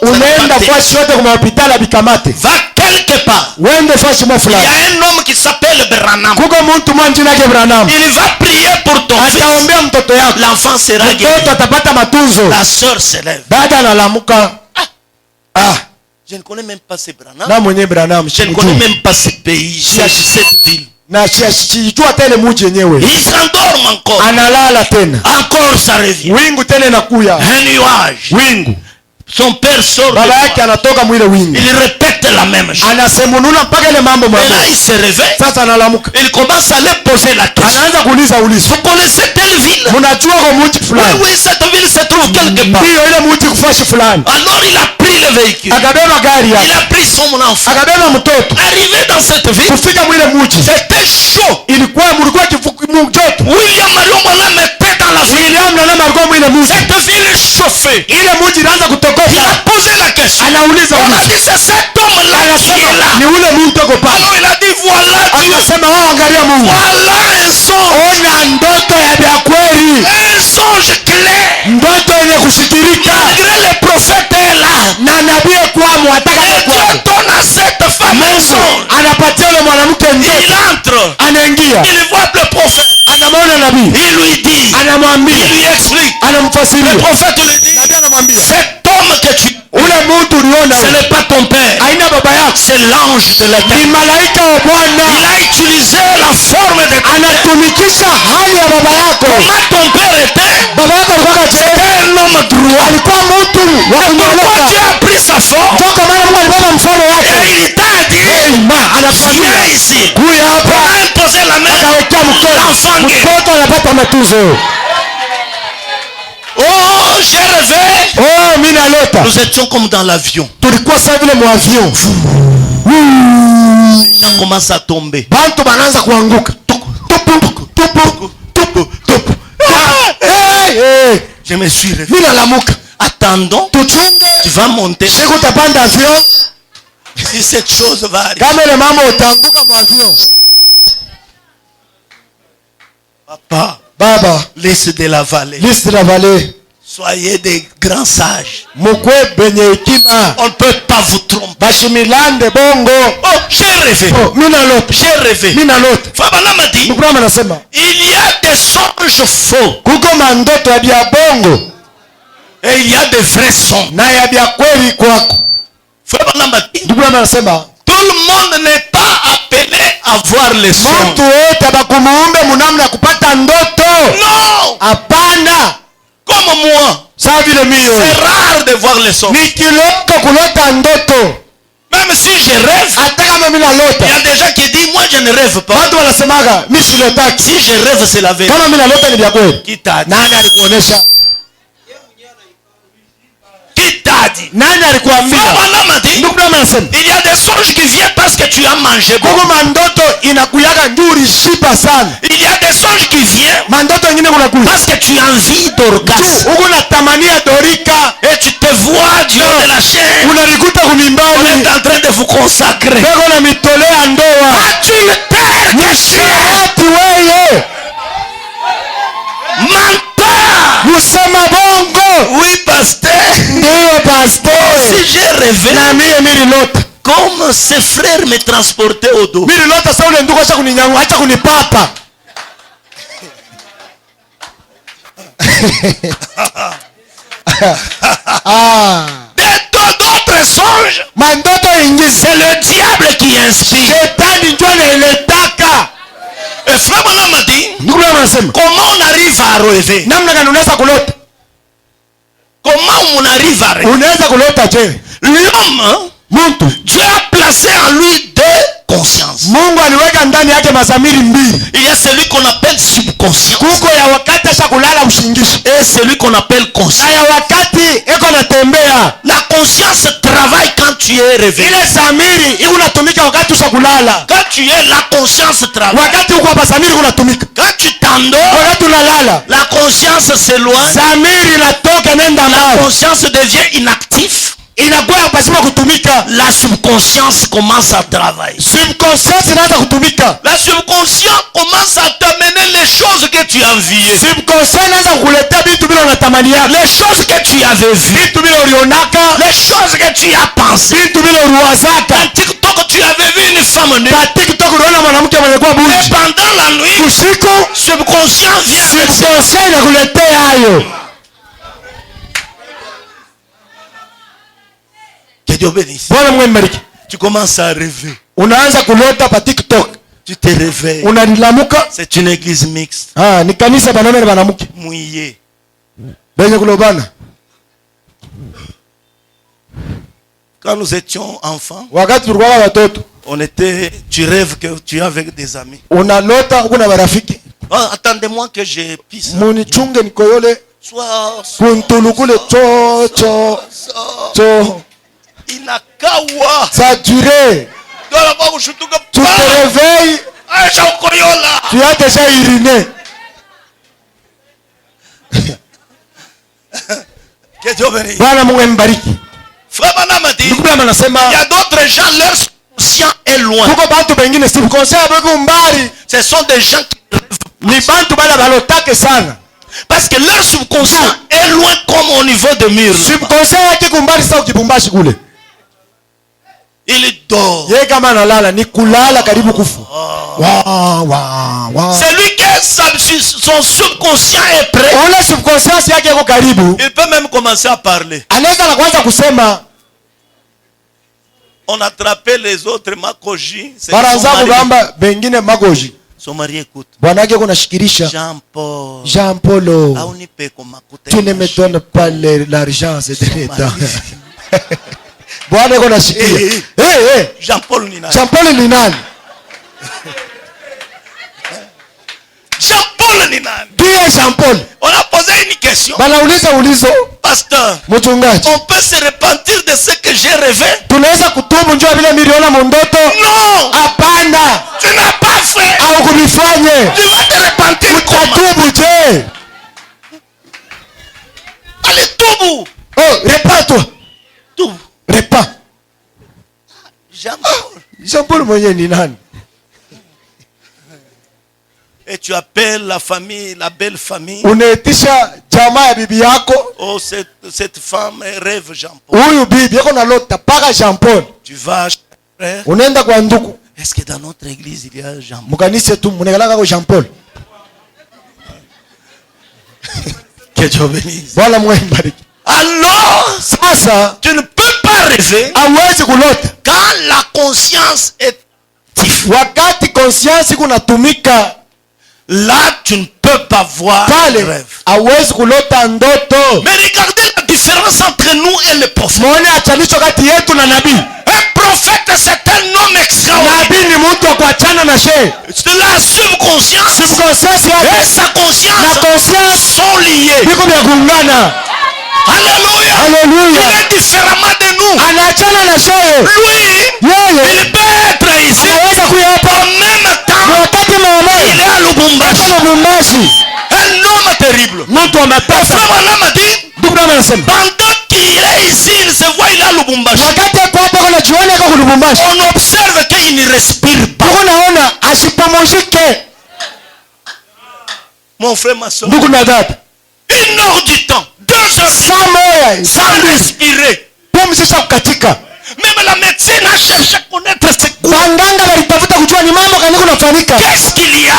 Unaenda fasi yote kwa hospitali abikamate. Va quelque part. Uende fasi mo Il y fulani. a un homme qui s'appelle Branham. Kuko mtu mmoja jina yake Branham. Il va prier pour ton fils. Ataombea mtoto yako. L'enfant sera Mtoto guéri. atapata matunzo. La sœur se lève. Dada analamuka. Je ne connais même pas ces Branham. na mwenye Branham Je ne connais même pas ce pays, cette ville. na sijua tele muji yenyewe. Il s'endorme encore. Analala tena, Encore ça revient. wingu tena inakuya, Un nuage. wingu. Son père sort de Baba yake moi. anatoka mwile wingu, Il répète la même chose. anasemununa mpaka ile mambo Et là, mambo. il se réveille. Sasa analamuka, Il commence à leur poser la question. anaanza kuuliza ulizo, Vous connaissez telle ville? mnajua kwa muji Oui, fulani? oui, cette ville se trouve quelque part. Ndio ile muji kufashi fulani. Alors il a pris le véhicule. Akabeba gari Il yake, a pris son enfant. akabeba mtoto. Arrivé dans cette ville, Kufika mwile muji, c'était chaud. mulikuwa joto. William Marion Branham était dans la ville. William na alikuwa mwile muji, Cette ville chauffée. ile muji inaanza Il kutokoka. a posé la question. Anauliza On a ulizo, dit c'est cet homme-là qui est là. ni ule mtu uko pale. Alors il a dit voilà Dieu. Akasema wao, angalia Mungu, Voilà un songe. ona ndoto ya vya kweli, Un songe clair. ndoto yenye kusikirika, Malgré le prophète est là. na nabii kwamo ataka Et kwako. Dieu donne à cette femme un songe. Anapatia yule mwanamke Il ndoto, entre. anaingia, Il voit le prophète. anamwona nabii, Il lui dit. anamwambia, Il lui explique. Le anamfasiria. prophète lui dit. Nabii anamwambia, Cet homme que tu... ule mtu uliona Ce n'est pas ton père. aina baba yako, C'est l'ange de ni l'éternel. malaika wa Bwana, Il a utilisé la forme de ton père. anatumikisha hali ya baba yako. Comment ton père était? Baba yako alikuwa C'était un homme droit. alikuwa mtu wa Pourquoi kunyooka. Dieu a pris sa forme? Ndio kwa maana Mungu alibeba mfano Et wake. il t'a dit, Anakwambia viens ici. kuya hapa, On a imposé la main. akawekea L'enfant mtoto, gay. mtoto anapata matunzo. Oh, j'ai rêvé. Oh, mimi nalota, Nous étions comme dans l'avion. tulikuwa sasa vile mwavion, Les gens commencent à tomber. bantu banaanza kuanguka. Tupu, tupu, tupu, tupu, tupu. Je me suis réveillé. Mimi nalamuka, Attendons. tuchunge Tu vas monter. siku utapanda avion, Si cette chose va arriver. kama ile mambo utaanguka mwavion. Papa, Baba, laisse de la vallée. liste la vallée, Soyez des grands sages. mukwe benye hekima, On ne peut pas vous tromper. bashimilande bongo. Oh, j'ai rêvé. Oh, mimi nalota, J'ai rêvé. mimi nalota. Fabana m'a dit, Mkurama anasema il y a des songes faux kuko mandoto ya bya bongo et il y a des vrais songes. na ya bya kweli kwako. Fabana m'a dit, Mkurama anasema tout le monde n'est pas appelé à voir les songes. mtu wote bakumuumbe munamna ya kupata ndoto. Non, Hapana, comme moi. sawa vile mio C'est rare de voir les songes. ni kiloko kulota ndoto. Même si je rêve, Hata kama mimi il y nalota, a des gens qui disent, moi je ne rêve pas. watu wanasemaga mimi silotaki. Si je rêve, c'est la vérité. Kama mimi nalota ni vya kweli. Qui t'a dit? Nani alikuonesha? Qui t'a dit? Nani alikuambia? Fabana m'a dit, Mkurama anasema il y a des songes qui viennent parce que tu as mangé beaucoup. kuko mandoto inakuyaga njuri shipa sana. Il y a des songes qui viennent Mandoto nyingine kunakuya parce que tu as envie d'orgasme. huko natamania dorika, Et tu te vois du haut de la chaîne. unalikuta On kumimbani est en train de vous consacrer. beko na mitolea ndoa. As-tu le père que tu es? Ati weye Menteur! musema bongo. Oui, pasteur. Ndiyo pastor, Si j'ai rêvé, na mie mililota, comme ces frères me transportaient au dos. mililota sa ule ndugu acha kuninyangu, acha kunipapa. D'autres songes, Mandoto ingizi c'est le diable qui inspire. shetani ndio anaileta. Et frère Branham m'a dit, Ndugu yangu anasema comment on arrive à rêver? namna gani unaweza kulota? Comment on arrive à rêver? Unaweza kulota je? L'homme, Mtu Dieu a placé en lui deux consciences. Mungu aliweka ndani yake mazamiri mbili. Il y a celui qu'on appelle subconscient Kuko ya wakati asha kulala ushingishi, et celui qu'on appelle na conscient. ya wakati eko natembea. La conscience travaille quand tu es réveillé. Ile zamiri iko natumika wakati usha kulala. Quand tu es, la conscience travaille. Wakati uko hapa zamiri kunatumika. Quand tu t'endors, Wakati unalala la conscience s'éloigne. zamiri inatoka nenda La mbali, conscience devient inactive. inakuwa pasipo kutumika. La subconscience commence à travailler. Subconscious inaanza kutumika. La subconscience commence à t'amener les choses que tu as enviées. Subconscious inaanza kukuletea vitu bila unatamania, Les choses que tu avais vues. vitu bila ulionaka, Les choses que tu as pensées. vitu bila uliwazaka. Dans TikTok, tu avais vu une femme nue. Kwa TikTok unaona mwanamke mwenye kuwa Et buji, pendant la nuit, usiku subconscient vient avec ça. subconscious inakuletea hayo. Que Dieu bénisse. Bwana Mungu mbariki. Tu commences à rêver. Unaanza kulota pa TikTok. Tu te réveilles. Unalilamuka. C'est une église mixte. Ah, ni kanisa banaume na banamuke. Mouillé. Benye kulobana. Quand nous étions enfants, Wakati tulikuwa watoto. tu rêves que tu es avec des amis. Unalota kuna marafiki. Oh, attendez-moi que je pisse. Munichunge nikoyole. Sois. Kuntulukule cho. Inakawa. Ça a duré. Tu te réveilles. Tu as déjà uriné. Que Dieu bénisse. Bwana Mungu mbariki. Frère Branham dit, Ndugu Branham anasema, il y a d'autres gens, leur subconscient est loin. kuko bantu bengine subconscient beko mbali. Ce sont des gens qui rêvent. Ni bantu bala balotake sana. Parce que leur subconscient est loin comme au niveau de mur. Subconscient yake kumbali sa ukibumbashi kule. Il dort. Yeye kama analala ni kulala karibu kufu. Celui qui son subconscient est prêt. Ule subconscious yake yako karibu. Il peut même commencer à parler. Anaweza na kwanza kusema. On attrapait les autres makoji. Baranza kugamba bengine magoji. Son mari écoute. Bwana yake kunashikirisha. Jean Paul. Tu ne me donnes pas l'argent, c'est de l'État. Bwana yake kunashikiria. Jean Paul ni nani? Jean Paul ni nani? Jean Paul ni nani? Qui est Jean Paul? On a posé une question. Banauliza ulizo. Pasteur, mchungaji, on peut se repentir de ce que j'ai rêvé? Tunaweza kutubu njoo vile miliona mondoto? Non. Hapana. Tu n'as pas fait. Au kubifanye. Tu vas te repentir comment? Tubu je. Allez, tubu. Oh, répands-toi. Tubu. Répands. Jean Paul. Jean Paul mwenye ni nani? Et tu appelles la famille, la belle famille. Unaitisha jamaa ya bibi yako. Oh, cette femme rêve Jean Paul. Huyu bibi yako nalota paka Jean Paul. Tu vas chez frère. Unaenda kwa ndugu. Est-ce que dans notre église il y a Jean Paul? Mukanisa tu munekalaka kwa Jean Paul. Que Dieu bénisse. Bwana Mungu mbariki. Alors, sasa tu ne peux pas rêver. Hawezi kulota. Quand la conscience est active. Wakati conscience kunatumika, là tu ne peux pas voir le rêve. Hawezi kulota ndoto. Mais regardez la différence entre nous et le prophète. Muone achanisho kati yetu na nabii. Un prophète c'est un homme extraordinaire. Nabii ni mtu wa kuachana na shehe. La subconscience et sa conscience sont liés. Biko vya kuungana. Alléluia. Alléluia. Il est différemment de nous. Anaachana na shehe. Lui, il peut être ici. Anaweza kuya hapa. En même temps, wakati mmoja il est à Lubumbashi. Un homme terrible. Mtu wa matata. Frère Branham a dit, ndugu Branham anasema, pendant qu'il est ici, il se voit, il est à Lubumbashi. Wakati hapo hapo kuna jioni kwa Lubumbashi. On observe qu'il ne respire pas. Unaona asipomojike. Mon frère, ma soeur. Ndugu na dada. 1 heure du temps, 2 heures sans respirer. Pumzisha kukatika. Même la médecine a cherché à connaître ce quoi. Waganga walitafuta kujua ni mambo gani kunafanyika. Qu'est-ce qu'il y a?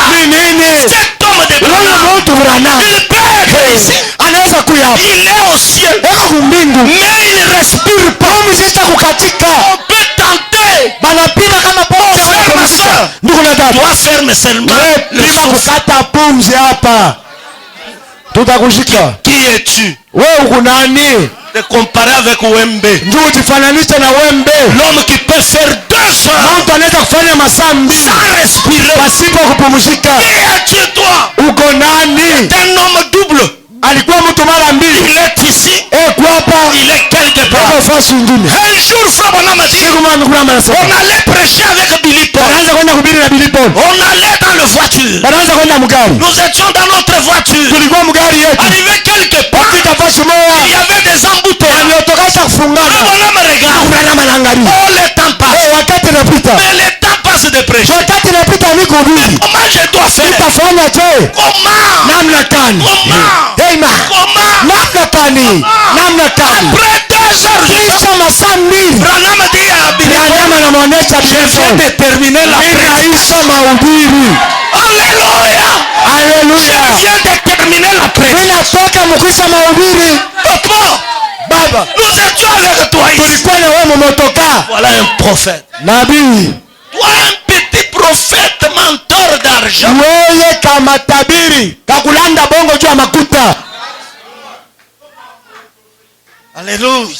Cet homme de Branham, il peut être ici. Anaweza kuya. Il est au ciel. Mais il ne respire pas. Pumzisha kukatika. On peut tenter. Banapima kama pumzi ferme. Ndugu na dada. Toi ferme seulement. Pima kukata pumzi hapa. Tutakushika. Qui es-tu? Wewe uko nani? Te comparer avec Wembe. Njoo tifananisha na Wembe. L'homme qui peut faire 2 heures. Mtu anaweza kufanya masaa 2 sans respirer. Pasipo kupumzika. Qui es-tu toi? Uko nani? Un homme double. Alikuwa mtu mara mbili. Il est ici. Kwa hapa. Il est quelque part. Kwa fasi nyingine. Un jour Frère Branham a dit, on allait prêcher avec Billy Paul. Anaanza kwenda kuhubiri na Billy Paul. On allait dans la voiture. Anaanza kwenda mgari. Nous étions dans notre voiture. Tulikuwa mgari yetu. Arrivé quelque part. Kupita fasi moja. Il y avait des embouteillages. Aliyotokasha kufungana. Branham regarde. Branham anaangalia. Oh, le temps passe. Wakati unapita. Mais le temps passe de prêcher. Wakati unapita ni kuhubiri. Comment je dois faire? Utafanya je? Comment? Namna gani? Comment? Amen. Comment? Namna gani? Namna gani? Après 2 heures. Kisha masaa 2. Branham dit à Billy Paul, Branham anamuonesha je viens de terminer la prédication. Inaisha mahubiri. Alléluia. Alléluia. Je viens de terminer la prédication. Ninatoka mkisha mahubiri. Papa. Baba. hapa. Nous étions avec toi ici. Tulikuwa na wewe mmotoka. Voilà un prophète. Nabii. Toi un petit prophète menteur d'argent. Wewe kama tabiri kakulanda bongo juu ya makuta. Alléluia.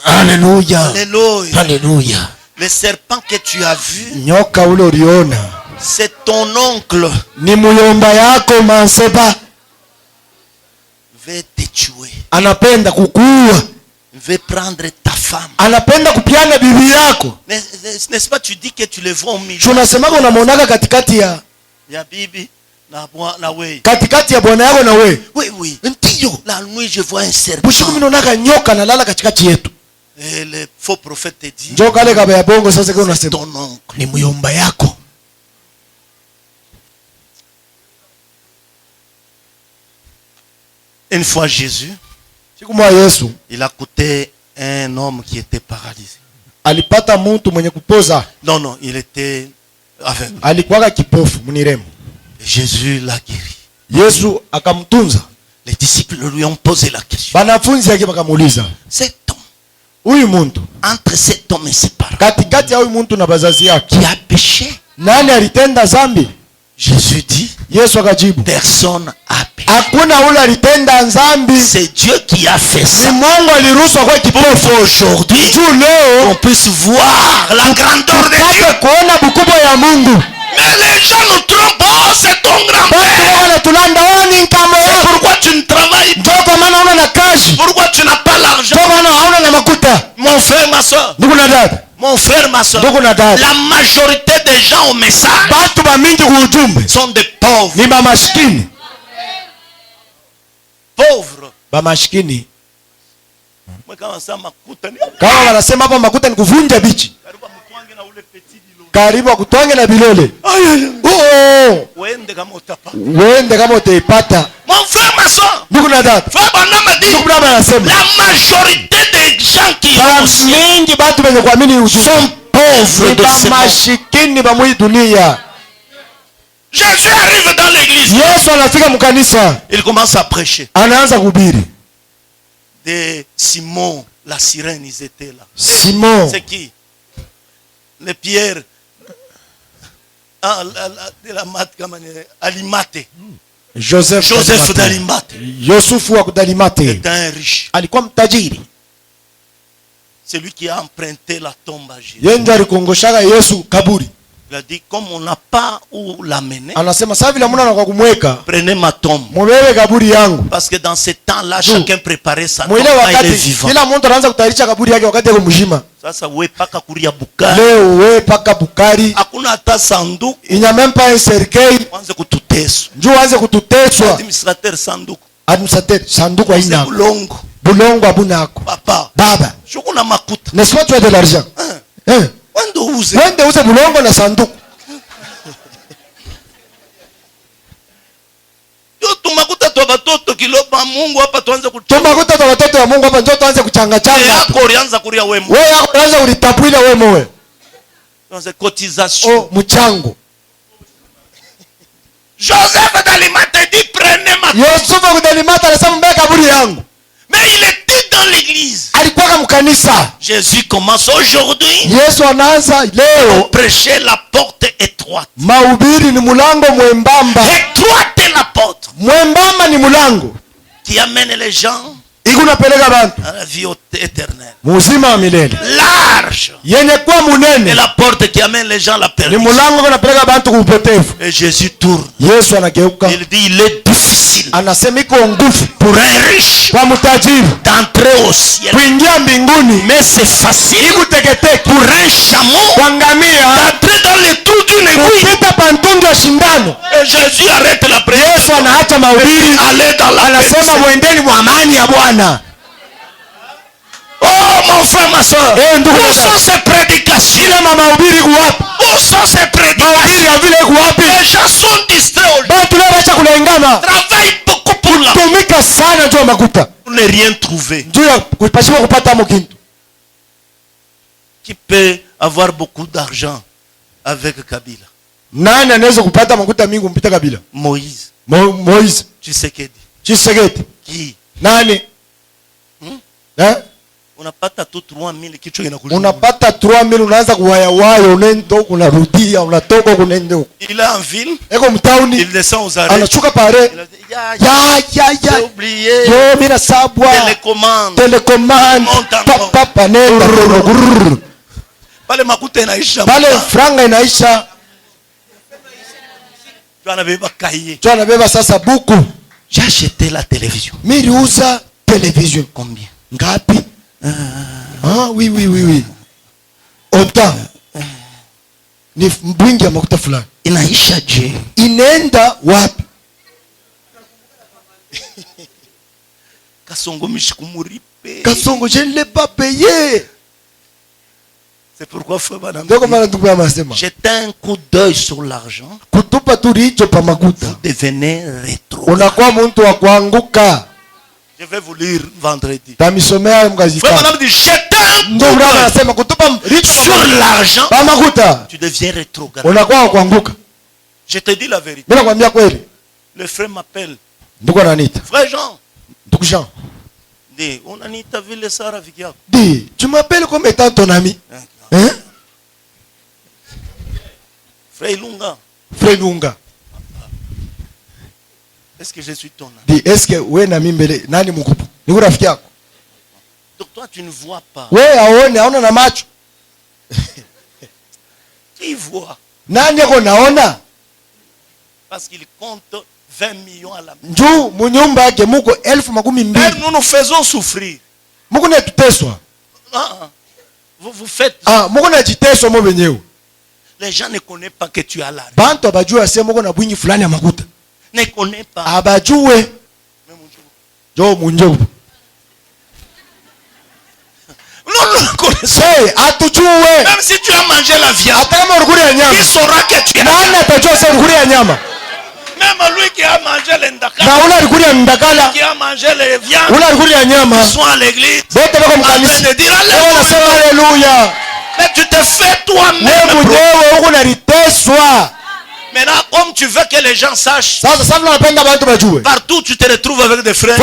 Haleluya. Alléluia. Haleluya. Le serpent que tu as vu, Nyoka ule uliona c'est ton oncle. ni muyomba yako Manseba. Veut te tuer. Anapenda kukuua. Veut prendre ta femme. Anapenda kupiana bibi yako. N'est-ce pas, tu dis que tu le vois au milieu. Tunasemaga unamwonaga katikati ya bibi na we. katikati ya bwana yako na we. Oui. Ndio. La nuit je vois un serpent. Bushiku minaonaga nyoka nalala katikati yetu. Et le faux prophète te dit. Njoo kale kaba ya bongo sasa kwa C'est unasema. ton oncle. Ni muyomba yako. Une fois Jésus, Siku moja Yesu il a coûté un homme qui était paralysé. alipata mtu mwenye kupoza. Non, il était aveugle. Alikuwa kipofu muniremu. Jésus l'a guéri. Yesu akamtunza. Les disciples lui ont posé la question. Banafunzi yake bakamuuliza, Cet homme, huyu muntu entre cet homme et ses parents, katikati ya huyu muntu na bazazi yake qui a péché? nani alitenda zambi? Jésus dit, Yesu akajibu, personne a péché. hakuna ule alitenda zambi, C'est Dieu qui a fait ni ça. Mungu aliruhusu kwa kipofu. Aujourd'hui, Juu leo on puisse voir la grandeur de Dieu. tupate kuona bukubwa ya Mungu. Mais les gens nous trompent. Oh, c'est ton grand-père. Batu wana tulanda wani kama Pourquoi tu ne travailles pas? njoo kwa maana una na kazi. Pourquoi tu n'as pas l'argent? Njoo maana hauna na makuta. Mon frère, ma soeur. Ndugu na dada, Mon frère, ma soeur. ndugu na dada, La majorité des gens au message batu ba mingi kuujumbe sont des pauvres. ni ba maskini. Pauvres. Ba maskini Moi, quand on s'en makuta, kama wanasema hapa makuta ni kuvunja bichi, karibu akutwange na bilole. Uende kama utapata. Uende kama utaipata. Mon frère, ma soeur. Ndugu na dada, Frère Branham dit, ndugu na dada anasema la majorité des gens qui ba vont au ciel mingi batu benye kuamini sont ujumbe pauvres ni de ba ce monde. maskini ba mwi dunia. Jésus arrive dans l'église. Yesu anafika mkanisa, Il commence à prêcher. anaanza kuhubiri. De Simon, la sirène, ils étaient là. Simon, C'est qui? Les pierres. Ah, la mat, Alimate. Joseph d'Alimate. Yosufu wa kudalimate Était un riche. alikuwa mtajiri. C'est lui qui a emprunté la tombe à Jésus. Yeye ndiye alikongoshaga Yesu kaburi. Il a dit, comme on n'a pas où l'amener, Anasema sasa vile muna na kwa kumweka, prenez ma tombe. mubebe kaburi yangu. Parce que dans ce temps-là, chacun préparait sa tombe. Mwile quand il est wakati vivant. kila mtu anaanza kutayarisha kaburi yake wakati yako mzima. Sasa we paka kuria bukari. Leo we paka Bukari Hakuna hata sanduku. inyamempa serikali Wanze kututeswa. njoo anze kututeswa. Administrateur sanduku. Administrateur sanduku C'est haina. bulongo. Bulongo abuna yako. Papa. Baba, Shukuna makuta. n'est-ce pas tu as de l'argent? Wendo uze. Wende uze bulongo na sanduku. Yo tumakuta twa batoto kiloba Mungu hapa tuanze kuchoma. Tumakuta kwa watoto wa Mungu hapa njoo tuanze kuchanga changa. Yako ulianza kuria wemo. Wewe yako unaanza ulitapwila wewe mowe. Tuanze cotisation. Oh, mchango. Joseph d'Alimate dit prenez ma tombe. Yusufu kudalimata anasema mbele kaburi yangu. Mais il était dans l'église. Alikuwa mkanisa. Jésus commence aujourd'hui. Yesu anaanza leo. Prêcher la porte étroite. Mahubiri ni mulango mwembamba. Étroite est la porte Mwembamba ni mulango. qui amène les gens Ikunapeleka bantu à la vie éternelle. muzima wa milele. Large Yenye kuwa est munene la porte qui amène les gens à la ni perdition. mulango kunapeleka bantu kuupotevu. Et Jésus tourne. Yesu anageuka. Il dit il est difficile Anasema iko nguvu pour un riche kwa mtajiri d'entrer au ciel. kuingia mbinguni. Mais c'est facile Ikuteketeke pour un chameau kwa ngamia d'entrer dans le trou d'une aiguille. kupita pantundu ya shindano. Et Jésus arrête la prière. Yesu anaacha mahubiri, Allez dans la anasema paix. mwendeni mwa amani ya Bwana. Oh mon frère, ma soeur. Eh, ndugu Où dada. sont ces prédications? Ile mahubiri kuwapi? Où sont ces Mahubiri prédications? ya vile kuwapi? Les gens sont distraits aujourd'hui. Batu leo wacha kulengana. Travaillent beaucoup pour la Tumika sana juu ya makuta. pour ne rien trouver. Juu ya kupashiwa kupata mo kintu. Qui peut avoir beaucoup d'argent avec Kabila? Nani anaweza kupata makuta mingi kumpita Kabila? Moïse. Moise, Tshisekedi. Tshisekedi. Qui? Nani? Unapata tu 3000 kichwa inakuja. Unapata 3000 unaanza kuwayawaya, unaenda huko unarudia, unatoka huko unaenda huko. Il est en ville. Eko mtauni. Il descend aux arrêts. Anashuka pale. Ya. J'ai oublié. Yo mira sabwa. Telecommande. Papa nenda. Pale makuta inaisha. Pale franga inaisha. Tu anabeba cahier. Tu anabeba sasa buku. J'ai acheté la télévision. Miliuza télévision. Combien? Ngapi? Oui. Autant. Ni mbwingi ya makuta fulani. Inaisha je? Inaenda wapi? Kasongo mishikumuripe. Kasongo, je ne l'ai pas payé. C'est pourquoi frère Banam. Jetez un coup d'œil sur l'argent. Kutupa turicho pa makuta. Vous devenez rétro. Unakuwa mtu wa kuanguka. Je vais vous lire vendredi. Tamisomea mgazika. Frère Banam dit jetez un coup d'œil sur l'argent. Pa makuta. Tu deviens rétrograde. Unakuwa wa kuanguka. Je te dis la vérité. Mimi nakwambia kweli. Le frère m'appelle. Ndugu ananiita. Frère Jean. Ndugu Jean. Dis, on anita vile Sara viki yako. Dis, tu m'appelles comme étant ton ami. Hein? Frère Ilunga. Frère Ilunga. Est-ce que je suis ton ami? Dis, est-ce que wewe na mimi mbele nani mkubwa? Ni rafiki yako. Donc toi tu ne vois pas. Wewe haona na macho. Qui voit? Nani yako naona? Parce qu'il compte 20 millions à la main. Njoo munyumba yake muko 12,000. Nous nous faisons souffrir. Muko na tuteswa. Vous faites. Muko na jiteswa mo benyewe. Les gens ne connaissent pas que tu as l'argent. Bantu abajua sema muko na bwingi fulani ya makuta. Ne connaissent pas. Abajue. Jo munjo. Nous connaissons. Atujue. Même si tu as mangé la viande. Il saura que tu as. Nani atajua sasa urukuri ya nyama? Même lui qui a mangé les ndakala. Na ule urukuri ya ndakala. Qui a mangé les viandes. Ule urukuri ya nyama. Ils sont à l'église. Bote bako mkanisa. De dire alléluia. Mais tu te fais toi-même. Wewe mwenyewe uko unaliteswa. Maintenant, comme tu veux que les gens sachent, partout tu te retrouves avec des frères.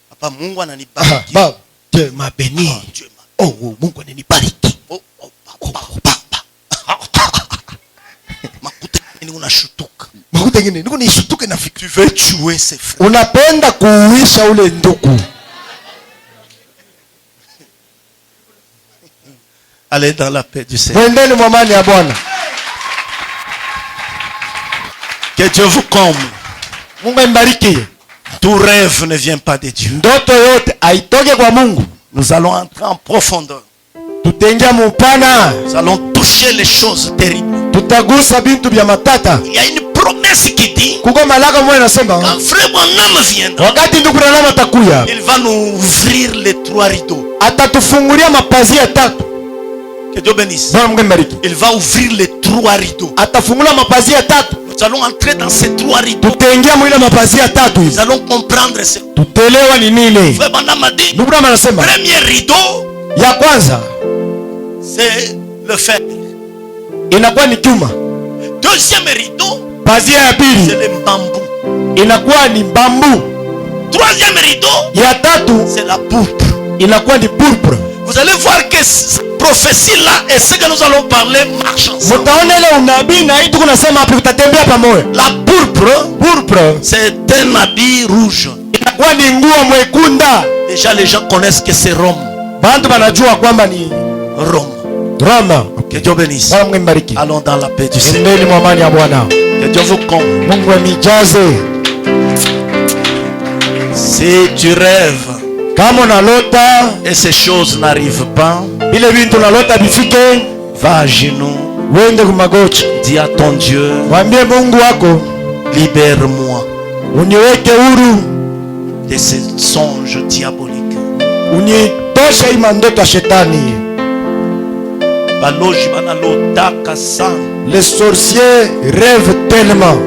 Papa, Mungu ananibariki. Baba, Dieu m'a béni. Oh, Mungu ananibariki. Tu veux tuer ces frères. Unapenda kuuisha ule ndugu. Allez dans la paix du Seigneur. Mwendeni mwa amani ya Bwana. Que Dieu vous comble. Mungu ambariki. Tout rêve ne vient pas de Dieu. Ndoto yote haitoke kwa Mungu. Nous allons entrer en profondeur. Tutaingia mpana. Nous allons toucher les choses terribles. Tutagusa bintu vya matata. Il y a une promesse qui dit, kuko malaka mmoja anasema, quand frère Branham viendra, wakati ndugu Branham atakuya, il va nous ouvrir les 3 rideaux. Atatufungulia mapazia tatu. Que Dieu bénisse. Bwana Mungu mbariki. Il va ouvrir les 3 rideaux. Atafungula mapazia tatu. Nous allons entrer dans ces 3 rideaux. Tutaingia mwile mapazia tatu hivi. Nous allons comprendre ce. Tutelewa ni nini? Frère Branham a dit, ndugu Branham anasema, premier rideau, ya kwanza c'est le fer. Inakuwa ni chuma. Deuxième rideau, pazia ya pili, c'est le bambou. Inakuwa ni bambu. Troisième rideau, ya tatu, c'est la pourpre. Inakuwa ni pourpre. Vous allez voir que cette prophétie là et ce que nous allons parler marchent ensemble. Mtaona ile unabii na hii tunasema hapo tutatembea pamoja. La pourpre, c'est un habit rouge. Inakuwa ni nguo mwekunda. Déjà les gens connaissent que c'est Rome. Bantu banajua kwamba ni Rome. Roma. Que Dieu bénisse. Allons dans la paix du Seigneur. Que Dieu vous comble. Si tu rêves et ces choses n'arrivent pas, va à genoux. Dis à ton Dieu, libère-moi de ces songes diaboliques. Les sorciers rêvent tellement.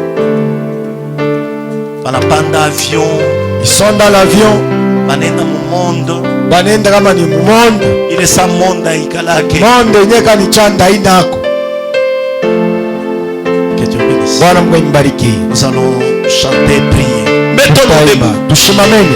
Ils sont dans l'avion. Banenda kama ni monde. Ile sa monde ikalake. Monde nyeka ni chanda inako. Que Dieu bénisse. Bwana Mungu mbariki. Nous allons chanter et prier. Mettons-nous debout. Tushimameni.